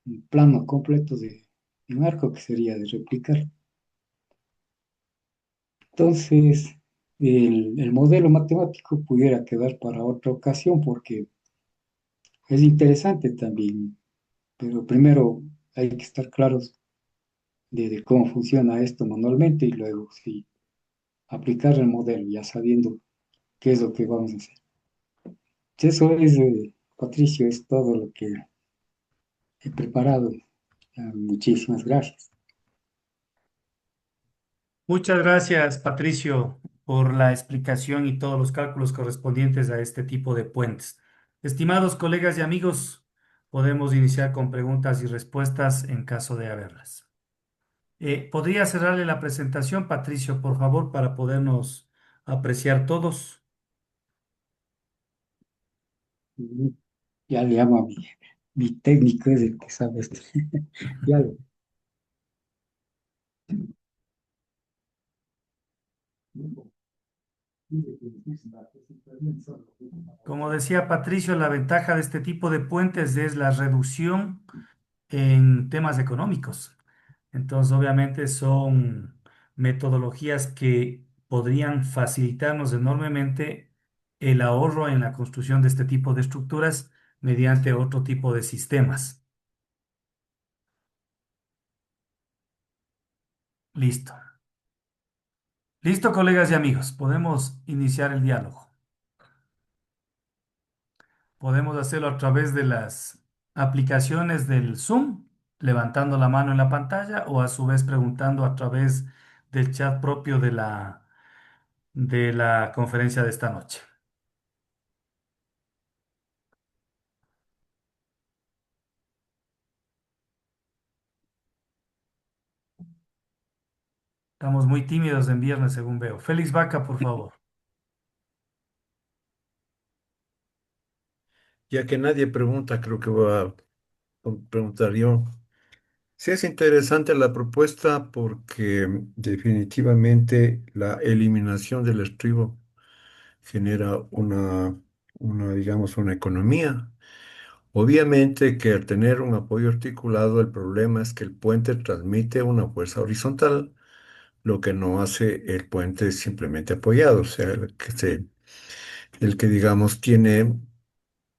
Speaker 2: un plano completo de un arco que sería de replicar. Entonces, el modelo matemático pudiera quedar para otra ocasión porque es interesante también, pero primero hay que estar claros de cómo funciona esto manualmente y luego sí aplicar el modelo ya sabiendo qué es lo que vamos a hacer. Eso es, Patricio, es todo lo que he preparado. Muchísimas gracias.
Speaker 1: Muchas gracias, Patricio, por la explicación y todos los cálculos correspondientes a este tipo de puentes. Estimados colegas y amigos, podemos iniciar con preguntas y respuestas en caso de haberlas. ¿Podría cerrarle la presentación, Patricio, por favor, para podernos apreciar todos?
Speaker 2: Y ya le llamo a mi técnico, es el que sabe esto. Ya lo-
Speaker 1: Como decía Patricio, la ventaja de este tipo de puentes es la reducción en temas económicos. Entonces, obviamente son metodologías que podrían facilitarnos enormemente el ahorro en la construcción de este tipo de estructuras mediante otro tipo de sistemas. Listo. Listo, colegas y amigos. Podemos iniciar el diálogo. Podemos hacerlo a través de las aplicaciones del Zoom, levantando la mano en la pantalla o a su vez preguntando a través del chat propio de la conferencia de esta noche. Estamos muy tímidos en viernes, según veo. Félix Vaca, por favor.
Speaker 3: Ya que nadie pregunta, creo que voy a preguntar yo. Sí, es interesante la propuesta porque definitivamente la eliminación del estribo genera digamos, una economía. Obviamente que al tener un apoyo articulado, el problema es que el puente transmite una fuerza horizontal, lo que no hace el puente simplemente apoyado, o sea, el que digamos tiene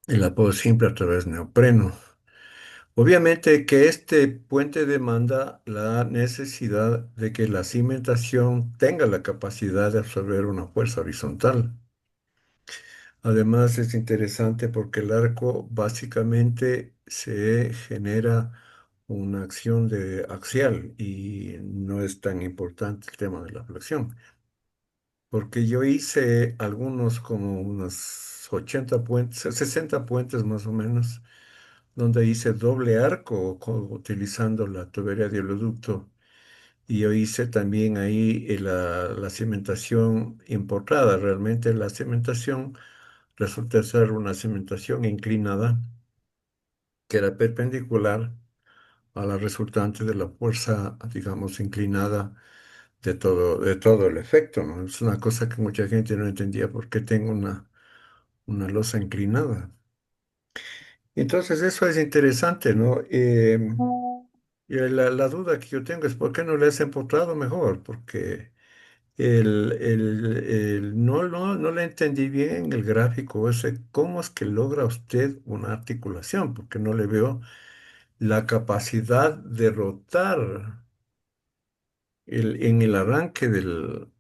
Speaker 3: el apoyo siempre a través de neopreno. Obviamente que este puente demanda la necesidad de que la cimentación tenga la capacidad de absorber una fuerza horizontal. Además es interesante porque el arco básicamente se genera una acción de axial y no es tan importante el tema de la flexión. Porque yo hice algunos como unos 80 puentes, 60 puentes más o menos donde hice doble arco utilizando la tubería de oleoducto. Y yo hice también ahí la cimentación importada. Realmente la cimentación resulta ser una cimentación inclinada que era perpendicular a la resultante de la fuerza, digamos, inclinada de todo el efecto, ¿no? Es una cosa que mucha gente no entendía por qué tengo una losa inclinada. Entonces, eso es interesante, ¿no? Y la duda que yo tengo es por qué no le has empotrado mejor, porque no le entendí bien el gráfico ese, cómo es que logra usted una articulación, porque no le veo la capacidad de rotar en el arranque del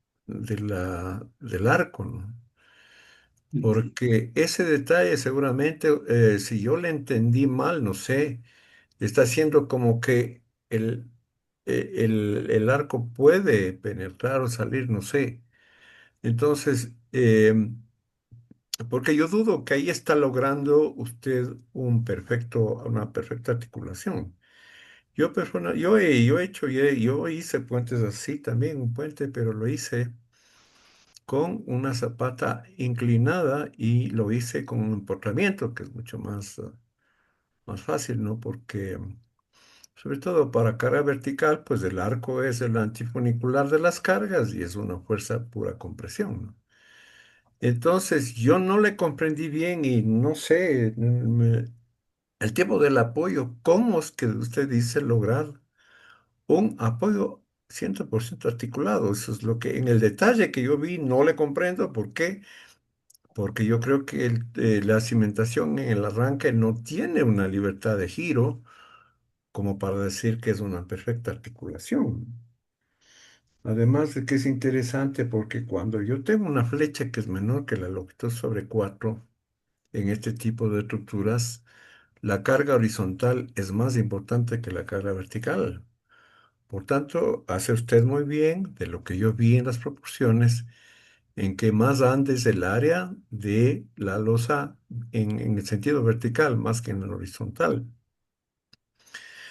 Speaker 3: arco, ¿no?
Speaker 2: Sí,
Speaker 3: Porque ese detalle seguramente, si yo le entendí mal, no sé, está haciendo como que el arco puede penetrar o salir, no sé. Entonces, porque yo dudo que ahí está logrando usted una perfecta articulación. Yo he hecho, yo hice puentes así también, un puente, pero lo hice con una zapata inclinada y lo hice con un empotramiento, que es mucho más fácil, ¿no? Porque, sobre todo para carga vertical, pues el arco es el antifunicular de las cargas y es una fuerza pura compresión, ¿no? Entonces, yo no le comprendí bien y no sé, el tiempo del apoyo, ¿cómo es que usted dice lograr un apoyo 100% articulado? Eso es lo que en el detalle que yo vi no le comprendo. ¿Por qué? Porque yo creo que la cimentación en el arranque no tiene una libertad de giro como para decir que es una perfecta articulación. Además de que es interesante porque cuando yo tengo una flecha que es menor que la longitud sobre 4 en este tipo de estructuras, la carga horizontal es más importante que la carga vertical. Por tanto, hace usted muy bien de lo que yo vi en las proporciones, en que más andes el área de la losa en el sentido vertical más que en el horizontal.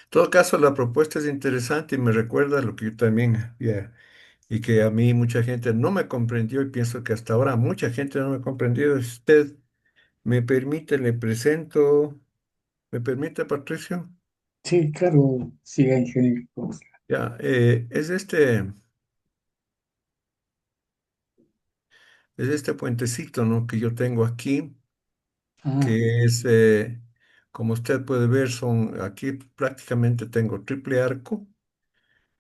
Speaker 3: En todo caso, la propuesta es interesante y me recuerda a lo que yo también había y que a mí mucha gente no me comprendió y pienso que hasta ahora mucha gente no me ha comprendido. Si usted me permite, le presento, ¿me permite, Patricio?
Speaker 2: sí, claro, siga ingeniero.
Speaker 3: Ya, es este puentecito, ¿no? Que yo tengo aquí,
Speaker 2: Ah,
Speaker 3: que es, como usted puede ver, aquí prácticamente tengo triple arco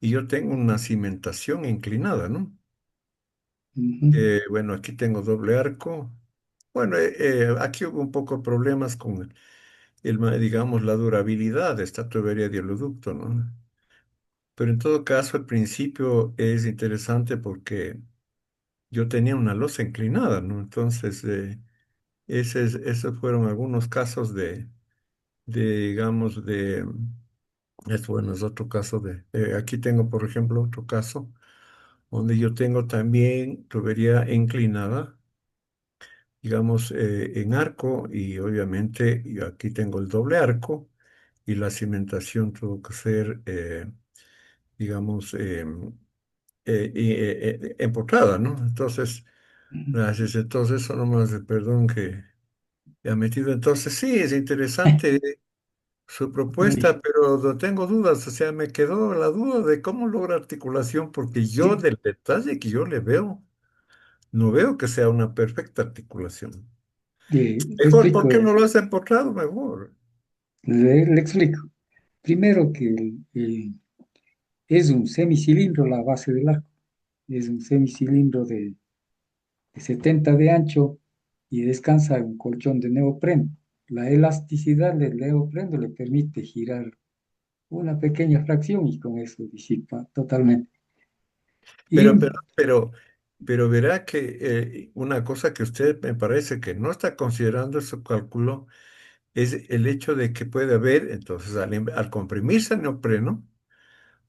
Speaker 3: y yo tengo una cimentación inclinada, ¿no?
Speaker 2: ujú,
Speaker 3: Bueno, aquí tengo doble arco. Bueno, aquí hubo un poco de problemas con digamos, la durabilidad de esta tubería de oleoducto, ¿no? Pero en todo caso, al principio es interesante porque yo tenía una losa inclinada, ¿no? Entonces, esos fueron algunos casos digamos, bueno, es otro caso aquí tengo, por ejemplo, otro caso donde yo tengo también tubería inclinada, digamos, en arco y obviamente y aquí tengo el doble arco y la cimentación tuvo que ser, digamos, empotrada, ¿no? Entonces,
Speaker 2: ujú.
Speaker 3: gracias. Entonces, eso nomás, perdón que ha metido. Entonces, sí, es interesante su
Speaker 2: Muy,
Speaker 3: propuesta, pero no tengo dudas. O sea, me quedó la duda de cómo logra articulación, porque yo
Speaker 2: sí,
Speaker 3: del detalle que yo le veo, no veo que sea una perfecta articulación.
Speaker 2: le
Speaker 3: Mejor, ¿por qué
Speaker 2: explico,
Speaker 3: no lo has empotrado mejor?
Speaker 2: le explico. Primero que es un semicilindro la base del arco, es un semicilindro de 70 de ancho y descansa en un colchón de neopreno. La elasticidad del neopreno le permite girar una pequeña fracción y con eso disipa totalmente.
Speaker 3: Pero,
Speaker 2: Y
Speaker 3: pero, pero, pero verá que una cosa que usted me parece que no está considerando en su cálculo es el hecho de que puede haber, entonces, al comprimirse el neopreno,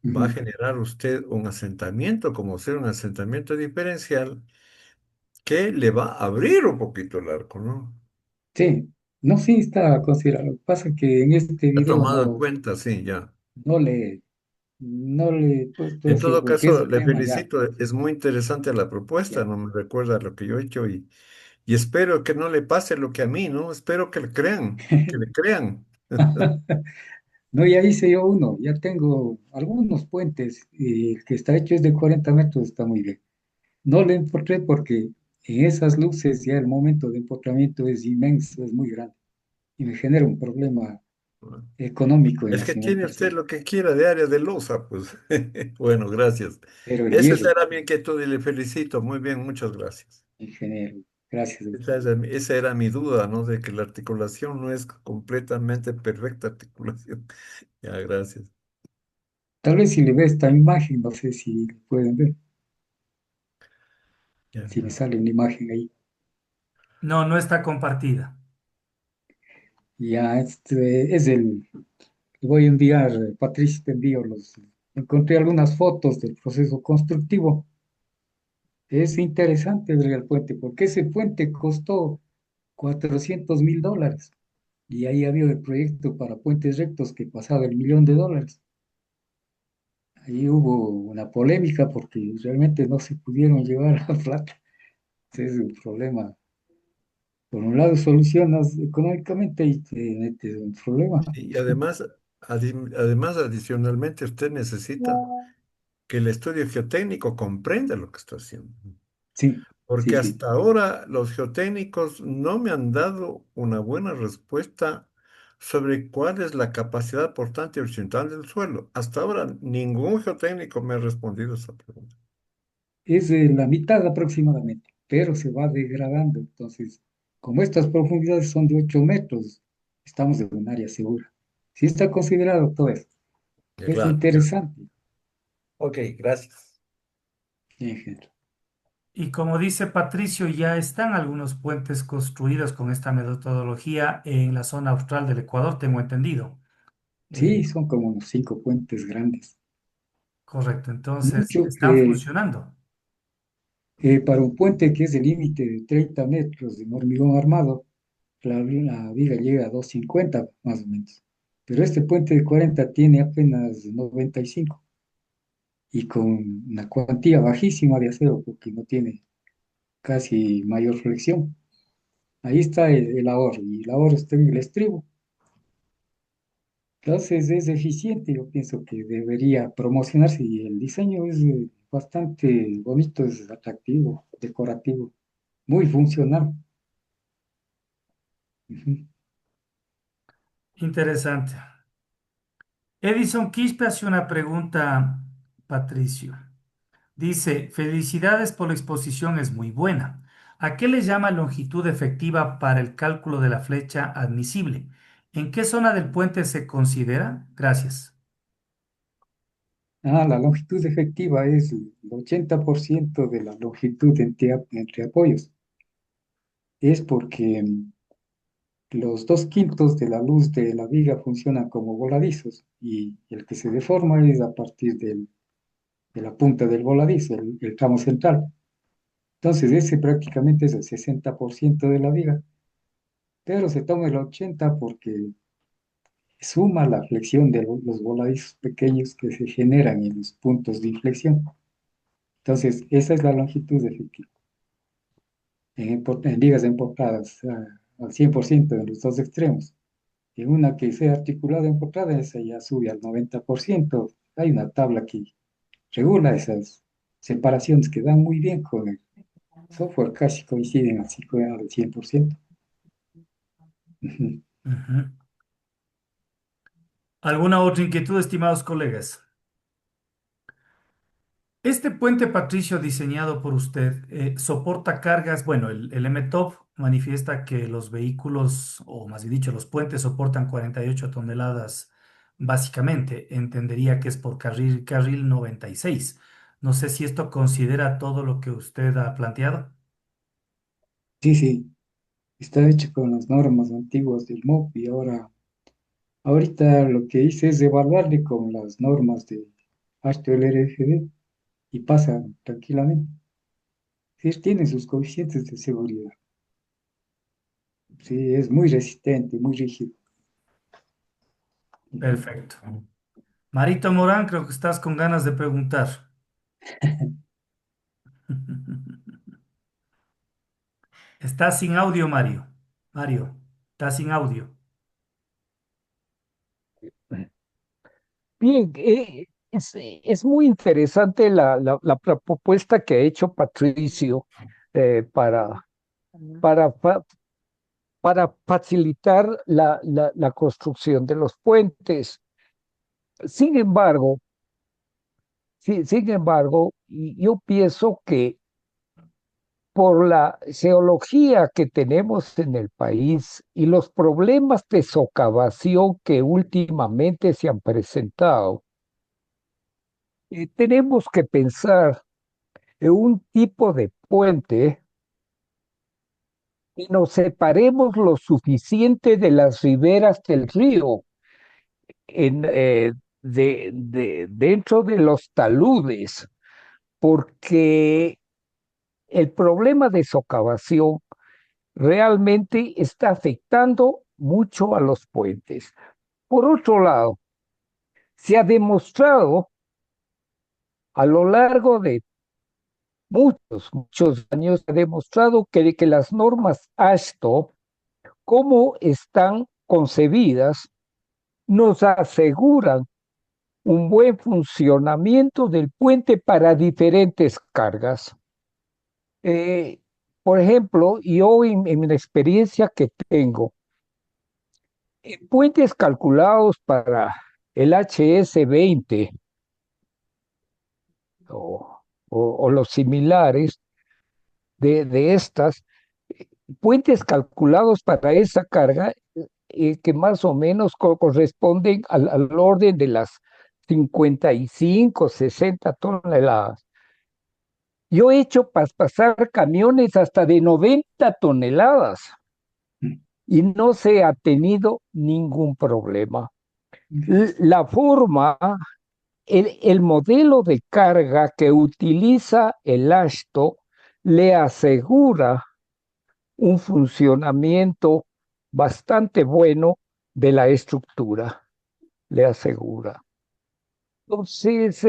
Speaker 3: va a
Speaker 2: ujú,
Speaker 3: generar usted un asentamiento, como ser un asentamiento diferencial, que le va a abrir un poquito el arco, ¿no?
Speaker 2: sí, no, sí está considerado. Lo que pasa es que en este
Speaker 3: Ha
Speaker 2: video
Speaker 3: tomado en cuenta, sí, ya.
Speaker 2: no le, no le he puesto
Speaker 3: En
Speaker 2: eso
Speaker 3: todo
Speaker 2: porque es
Speaker 3: caso,
Speaker 2: un
Speaker 3: le
Speaker 2: tema ya,
Speaker 3: felicito, es muy interesante la
Speaker 2: ya.
Speaker 3: propuesta, no me recuerda a lo que yo he hecho y espero que no le pase lo que a mí, ¿no? Espero que le crean, que le crean.
Speaker 2: No, ya hice yo uno, ya tengo algunos puentes y el que está hecho es de 40 metros, está muy bien. No le encontré porque en esas luces ya el momento de empotramiento es inmenso, es muy grande y me genera un problema económico en
Speaker 3: Es
Speaker 2: la
Speaker 3: que tiene usted
Speaker 2: cimentación.
Speaker 3: lo que quiera de área de losa, pues. Bueno, gracias.
Speaker 2: Pero el
Speaker 3: Esa
Speaker 2: hierro,
Speaker 3: era mi inquietud y le felicito. Muy bien, muchas gracias.
Speaker 2: ingeniero, gracias, doctor.
Speaker 3: Esa era mi duda, ¿no? De que la articulación no es completamente perfecta articulación. Ya, gracias.
Speaker 2: Tal vez si le ve esta imagen, no sé si pueden ver,
Speaker 3: Ya.
Speaker 2: si me sale una imagen ahí.
Speaker 1: No, no está compartida.
Speaker 2: Ya, este es le voy a enviar, Patricia, te envío encontré algunas fotos del proceso constructivo. Es interesante ver el puente, porque ese puente costó $400.000 y ahí había el proyecto para puentes rectos que pasaba el $1.000.000. Ahí hubo una polémica porque realmente no se pudieron llevar a plata. Ese es el problema. Por un lado solucionas económicamente y te metes en un problema.
Speaker 3: Y además, además, adicionalmente, usted necesita que el estudio geotécnico comprenda lo que está haciendo.
Speaker 2: Sí, sí,
Speaker 3: Porque
Speaker 2: sí.
Speaker 3: hasta ahora los geotécnicos no me han dado una buena respuesta sobre cuál es la capacidad portante y horizontal del suelo. Hasta ahora ningún geotécnico me ha respondido esa pregunta.
Speaker 2: Es de la mitad aproximadamente, pero se va degradando. Entonces, como estas profundidades son de 8 metros, estamos en un área segura. Sí está considerado todo esto.
Speaker 3: Ya,
Speaker 2: Es
Speaker 3: claro.
Speaker 2: interesante,
Speaker 3: Ok, gracias.
Speaker 2: ingeniero.
Speaker 1: Y como dice Patricio, ya están algunos puentes construidos con esta metodología en la zona austral del Ecuador, tengo entendido. Eh,
Speaker 2: Sí, son como unos 5 puentes grandes.
Speaker 1: correcto, entonces
Speaker 2: Mucho
Speaker 1: están
Speaker 2: que
Speaker 1: funcionando.
Speaker 2: para un puente que es de límite de 30 metros de hormigón armado, la viga llega a 250 más o menos. Pero este puente de 40 tiene apenas 95 y con una cuantía bajísima de acero porque no tiene casi mayor flexión. Ahí está el ahorro y el ahorro está en el estribo. Entonces es eficiente, yo pienso que debería promocionarse y el diseño es bastante bonito, es atractivo, decorativo, muy funcional. Ujú.
Speaker 1: Interesante. Edison Quispe hace una pregunta, Patricio. Dice, felicidades por la exposición, es muy buena. ¿A qué le llama longitud efectiva para el cálculo de la flecha admisible? ¿En qué zona del puente se considera? Gracias.
Speaker 2: La longitud efectiva es el 80% de la longitud entre apoyos. Es porque los 2/5 de la luz de la viga funcionan como voladizos y el que se deforma es a partir de la punta del voladizo, el tramo central. Entonces ese prácticamente es el 60% de la viga, pero se toma el 80 porque suma la flexión de los voladizos pequeños que se generan en los puntos de inflexión. Entonces esa es la longitud efectiva. En vigas empotradas al 100% en los dos extremos. En una que sea articulada empotrada, esa ya sube al 90%. Hay una tabla que regula esas separaciones que dan muy bien con el software, casi coinciden al 100%. Ujú.
Speaker 1: Ujú. ¿Alguna otra inquietud, estimados colegas? Este puente, Patricio, diseñado por usted, soporta cargas. Bueno, el MTOP manifiesta que los vehículos, o más bien dicho, los puentes soportan 48 toneladas básicamente. Entendería que es por carril 96. No sé si esto considera todo lo que usted ha planteado.
Speaker 2: Sí, sí, está hecho con las normas antiguas del MOP y ahorita lo que hice es evaluarle con las normas de HTLRFD y pasa tranquilamente. Sí, tiene sus coeficientes de seguridad. Sí, es muy resistente, muy rígido. Ujú.
Speaker 1: Perfecto. Marito Morán, creo que estás con ganas de preguntar. Estás sin audio, Mario. Mario, estás sin audio.
Speaker 4: Bien, es muy interesante la propuesta que ha hecho Patricio eh, para, para, fa- para facilitar la construcción de los puentes. Sin embargo, yo pienso que por la geología que tenemos en el país y los problemas de socavación que últimamente se han presentado, tenemos que pensar en un tipo de puente que nos separemos lo suficiente de las riberas del río, dentro de los taludes, porque el problema de socavación realmente está afectando mucho a los puentes. Por otro lado, se ha demostrado a lo largo de muchos años, se ha demostrado que las normas ASHTO, como están concebidas, nos aseguran un buen funcionamiento del puente para diferentes cargas. Eh, por ejemplo, yo en la experiencia que tengo, puentes calculados para el HS-20 o, o los similares de estas, eh, puentes calculados para esa carga, que más o menos corresponden al orden de las 55, 60 toneladas. Yo he hecho pasar camiones hasta de 90 toneladas y no se ha tenido ningún problema. La forma, el modelo de carga que utiliza el ASHTO le asegura un funcionamiento bastante bueno de la estructura, le asegura. Entonces,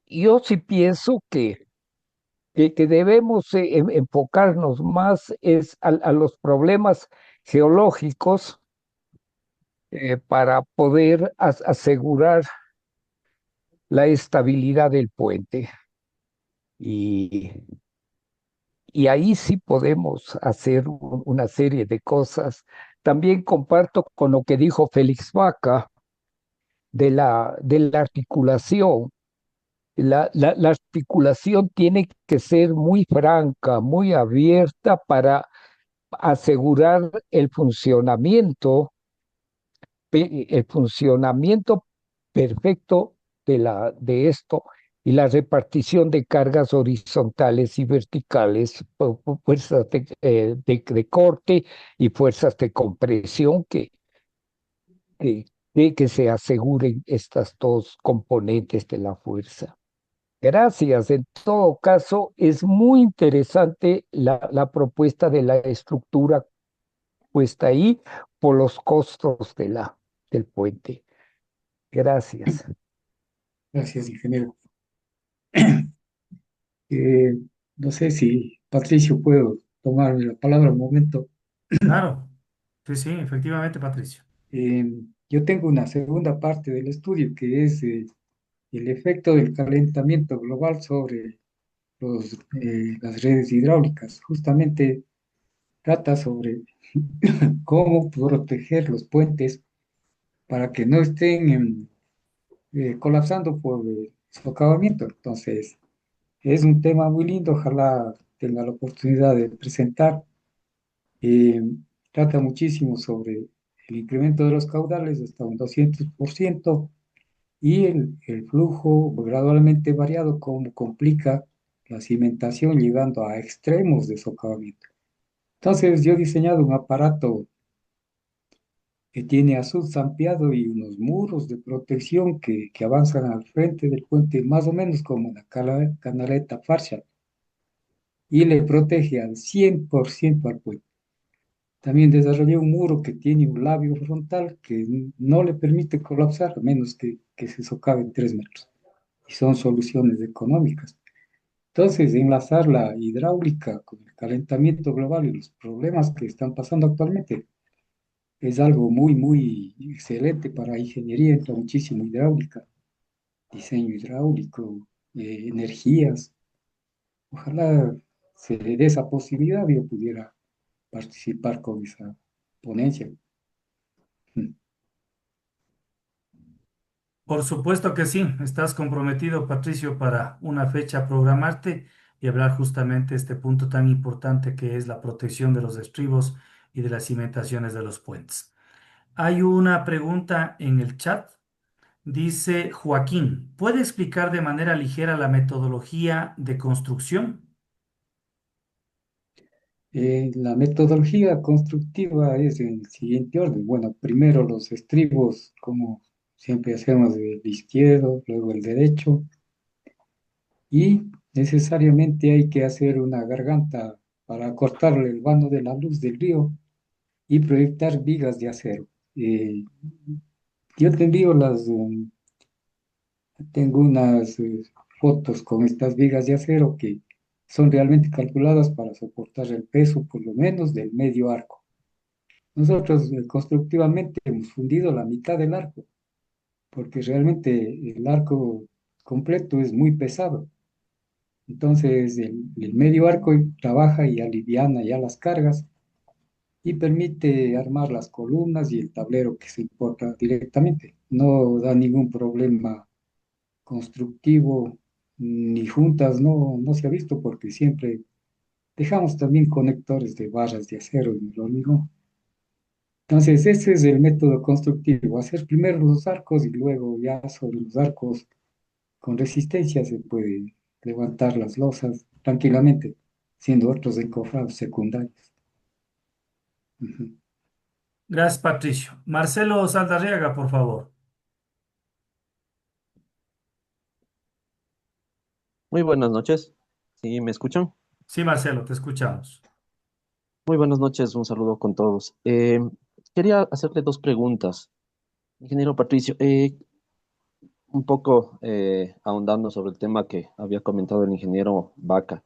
Speaker 4: yo sí pienso que debemos enfocarnos más a los problemas geológicos, para poder asegurar la estabilidad del puente. Y, y ahí sí podemos hacer una serie de cosas. También comparto con lo que dijo Félix Vaca de la articulación. La articulación tiene que ser muy franca, muy abierta para asegurar el funcionamiento perfecto de esto y la repartición de cargas horizontales y verticales, fuerzas de corte y fuerzas de compresión que, que se aseguren estas dos componentes de la fuerza. Gracias. En todo caso, es muy interesante la propuesta de la estructura puesta ahí por los costos del puente. Gracias.
Speaker 2: Gracias, ingeniero. Eh, no sé si Patricio puedo tomar la palabra un momento.
Speaker 1: Claro, sí, sí, efectivamente, Patricio.
Speaker 2: Eh, yo tengo una segunda parte del estudio que es el efecto del calentamiento global sobre las redes hidráulicas. Justamente trata sobre cómo proteger los puentes para que no estén colapsando por socavamiento. Entonces, es un tema muy lindo, ojalá tenga la oportunidad de presentar. Eh, Trata muchísimo sobre el incremento de los caudales hasta un 200% y el flujo gradualmente variado, como complica la cimentación llegando a extremos de socavamiento. Entonces, yo he diseñado un aparato que tiene azul ampliado y unos muros de protección que avanzan al frente del puente, más o menos como la canaleta Farsha, y le protege al 100% al puente. También desarrollé un muro que tiene un labio frontal que no le permite colapsar, a menos que se socave en 3 metros. Y son soluciones económicas. Entonces, enlazar la hidráulica con el calentamiento global y los problemas que están pasando actualmente es algo muy, muy excelente para ingeniería, entra muchísimo hidráulica, diseño hidráulico, energías. Ojalá se le dé esa posibilidad y yo pudiera participar con esa ponencia. Mm.
Speaker 1: Por supuesto que sí, estás comprometido, Patricio, para una fecha programarte y hablar justamente este punto tan importante que es la protección de los estribos y de las cimentaciones de los puentes. Hay una pregunta en el chat. Dice Joaquín, ¿puede explicar de manera ligera la metodología de construcción?
Speaker 2: La metodología constructiva es en el siguiente orden. Bueno, primero los estribos, como siempre hacemos, del izquierdo, luego el derecho, y necesariamente hay que hacer una garganta para cortarle el vano de la luz del río y proyectar vigas de acero. Eh, yo te envío tengo unas fotos con estas vigas de acero que son realmente calculadas para soportar el peso por lo menos del medio arco. Nosotros constructivamente hemos fundido la mitad del arco, porque realmente el arco completo es muy pesado. Entonces el medio arco trabaja y aliviana ya las cargas y permite armar las columnas y el tablero que se importa directamente. No da ningún problema constructivo ni juntas, no se ha visto porque siempre dejamos también conectores de barras de acero en el hormigón. Entonces, ese es el método constructivo, hacer primero los arcos y luego ya sobre los arcos con resistencia se puede levantar las losas tranquilamente, siendo otros encofrados secundarios. Ujú.
Speaker 1: Gracias, Patricio. Marcelo Saldarriaga, por favor.
Speaker 5: Muy buenas noches. ¿Sí me escuchan?
Speaker 1: Sí, Marcelo, te escuchamos.
Speaker 5: Muy buenas noches, un saludo con todos. Quería hacerle dos preguntas. Ingeniero Patricio, un poco ahondando sobre el tema que había comentado el ingeniero Vaca.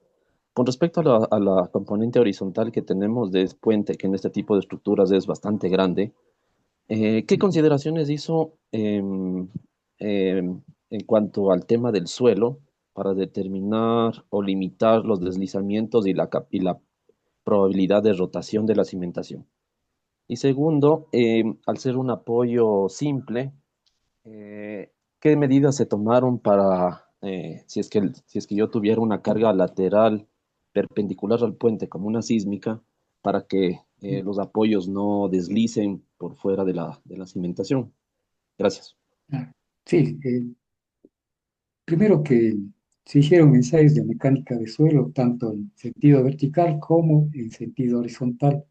Speaker 5: Con respecto a la componente horizontal que tenemos de puente, que en este tipo de estructuras es bastante grande, ¿qué consideraciones hizo en cuanto al tema del suelo para determinar o limitar los deslizamientos y la probabilidad de rotación de la cimentación? Y segundo, al ser un apoyo simple, ¿qué medidas se tomaron para, si es que yo tuviera una carga lateral perpendicular al puente como una sísmica, para que los apoyos no deslicen por fuera de de la cimentación? Gracias.
Speaker 2: Ah, sí, primero que se hicieron ensayos de mecánica de suelo, tanto en sentido vertical como en sentido horizontal,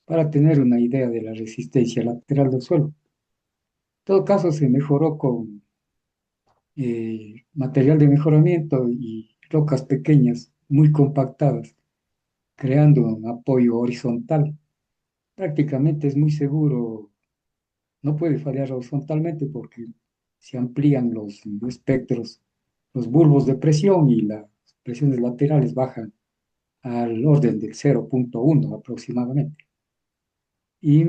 Speaker 2: para tener una idea de la resistencia lateral del suelo. En todo caso, se mejoró con material de mejoramiento y rocas pequeñas, muy compactadas, creando un apoyo horizontal. Prácticamente es muy seguro, no puede fallar horizontalmente porque se amplían los espectros, los bulbos de presión y las presiones laterales bajan al orden del 0,1 aproximadamente. Y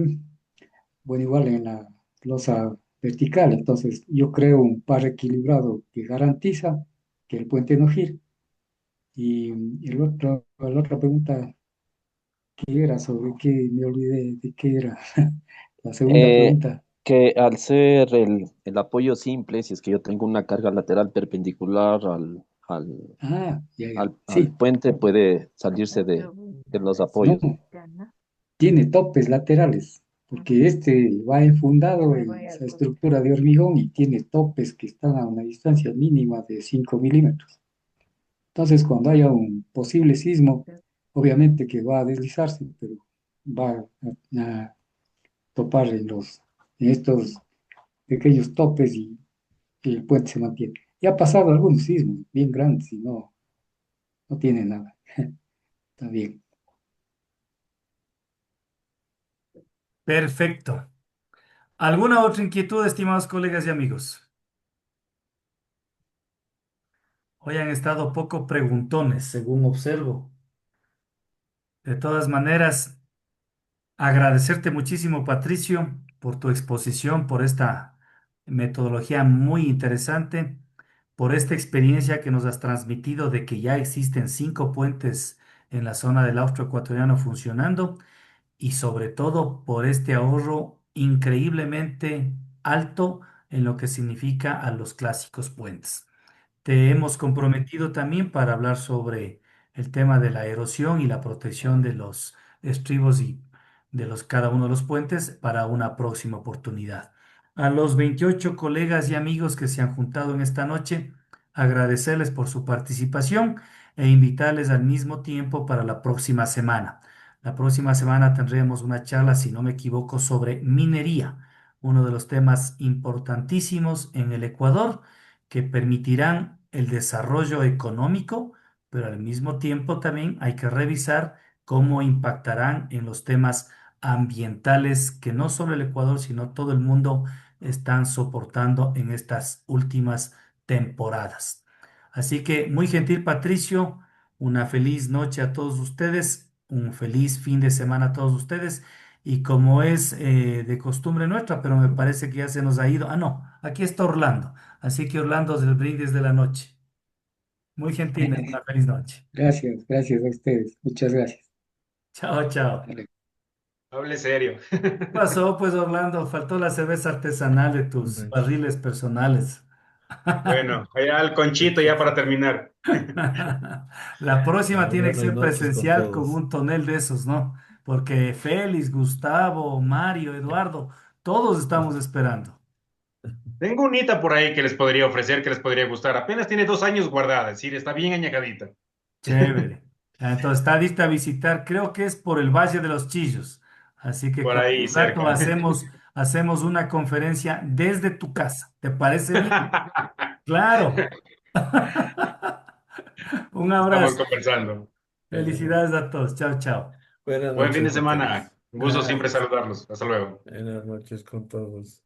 Speaker 2: bueno, igual en la losa vertical, entonces yo creo un par equilibrado que garantiza que el puente no gire. Y la otra pregunta, ¿qué era? Sobre qué me olvidé de qué era. La segunda
Speaker 5: Eh,
Speaker 2: pregunta.
Speaker 5: que al ser el apoyo simple, si es que yo tengo una carga lateral perpendicular
Speaker 2: Ah, ya, ya.
Speaker 5: al
Speaker 2: Sí,
Speaker 5: puente, puede salirse de los
Speaker 2: no,
Speaker 5: apoyos.
Speaker 2: tiene topes laterales, porque este va enfundado en esa estructura de hormigón y tiene topes que están a una distancia mínima de 5 milímetros. Entonces, cuando haya un posible sismo, obviamente que va a deslizarse, pero va a topar en estos pequeños topes y el puente se mantiene. Ya ha pasado algunos sismos bien grandes y no tiene nada. Está bien.
Speaker 1: Perfecto. ¿Alguna otra inquietud, estimados colegas y amigos? Hoy han estado poco preguntones, según observo. De todas maneras, Agradecerte muchísimo, Patricio, por tu exposición, por esta metodología muy interesante, por esta experiencia que nos has transmitido de que ya existen 5 puentes en la zona del Austro Ecuatoriano funcionando y sobre todo por este ahorro increíblemente alto en lo que significa a los clásicos puentes. Te hemos comprometido también para hablar sobre el tema de la erosión y la protección de los estribos y de cada uno de los puentes para una próxima oportunidad. A los 28 colegas y amigos que se han juntado en esta noche, agradecerles por su participación e invitarles al mismo tiempo para la próxima semana. La próxima semana tendremos una charla, si no me equivoco, sobre minería, uno de los temas importantísimos en el Ecuador que permitirán el desarrollo económico, pero al mismo tiempo también hay que revisar cómo impactarán en los temas ambientales que no solo el Ecuador, sino todo el mundo están soportando en estas últimas temporadas. Así que muy gentil, Patricio, una feliz noche a todos ustedes, un feliz fin de semana a todos ustedes. Y como es de costumbre nuestra, pero me parece que ya se nos ha ido. Ah, no, aquí está Orlando. Así que Orlando del brindis de la noche. Muy gentil, una feliz noche.
Speaker 2: Gracias, gracias a ustedes. Muchas gracias.
Speaker 1: Chao, chao.
Speaker 2: Dale.
Speaker 6: Hable serio.
Speaker 1: ¿Qué pasó, pues, Orlando? Faltó la cerveza artesanal de tus
Speaker 3: Bueno,
Speaker 1: barriles personales.
Speaker 6: Bueno, allá al conchito ya para terminar.
Speaker 1: La próxima
Speaker 3: bueno,
Speaker 1: tiene que
Speaker 3: buenas
Speaker 1: ser
Speaker 3: noches con
Speaker 1: presencial con
Speaker 3: todos.
Speaker 1: un tonel de esos, ¿no? Porque Félix, Gustavo, Mario, Eduardo, todos estamos esperando.
Speaker 6: Tengo un hita por ahí que les podría ofrecer, que les podría gustar. Apenas tiene 2 años guardada, es decir, está bien añejadita.
Speaker 1: Chévere. Entonces está lista a visitar, creo que es por el Valle de los Chillos. Así que
Speaker 6: Por
Speaker 1: cualquier
Speaker 6: ahí
Speaker 1: rato
Speaker 6: cerca.
Speaker 1: hacemos una conferencia desde tu casa. ¿Te parece bien? Claro. Un
Speaker 6: Estamos
Speaker 1: abrazo.
Speaker 6: conversando.
Speaker 3: Bueno,
Speaker 1: Felicidades a todos. Chao, chao.
Speaker 3: buenas
Speaker 6: Buen fin
Speaker 3: noches
Speaker 6: de
Speaker 3: con
Speaker 6: semana.
Speaker 3: todos.
Speaker 6: Un gusto siempre
Speaker 1: Gracias.
Speaker 6: saludarlos. Hasta luego.
Speaker 3: Buenas noches con todos.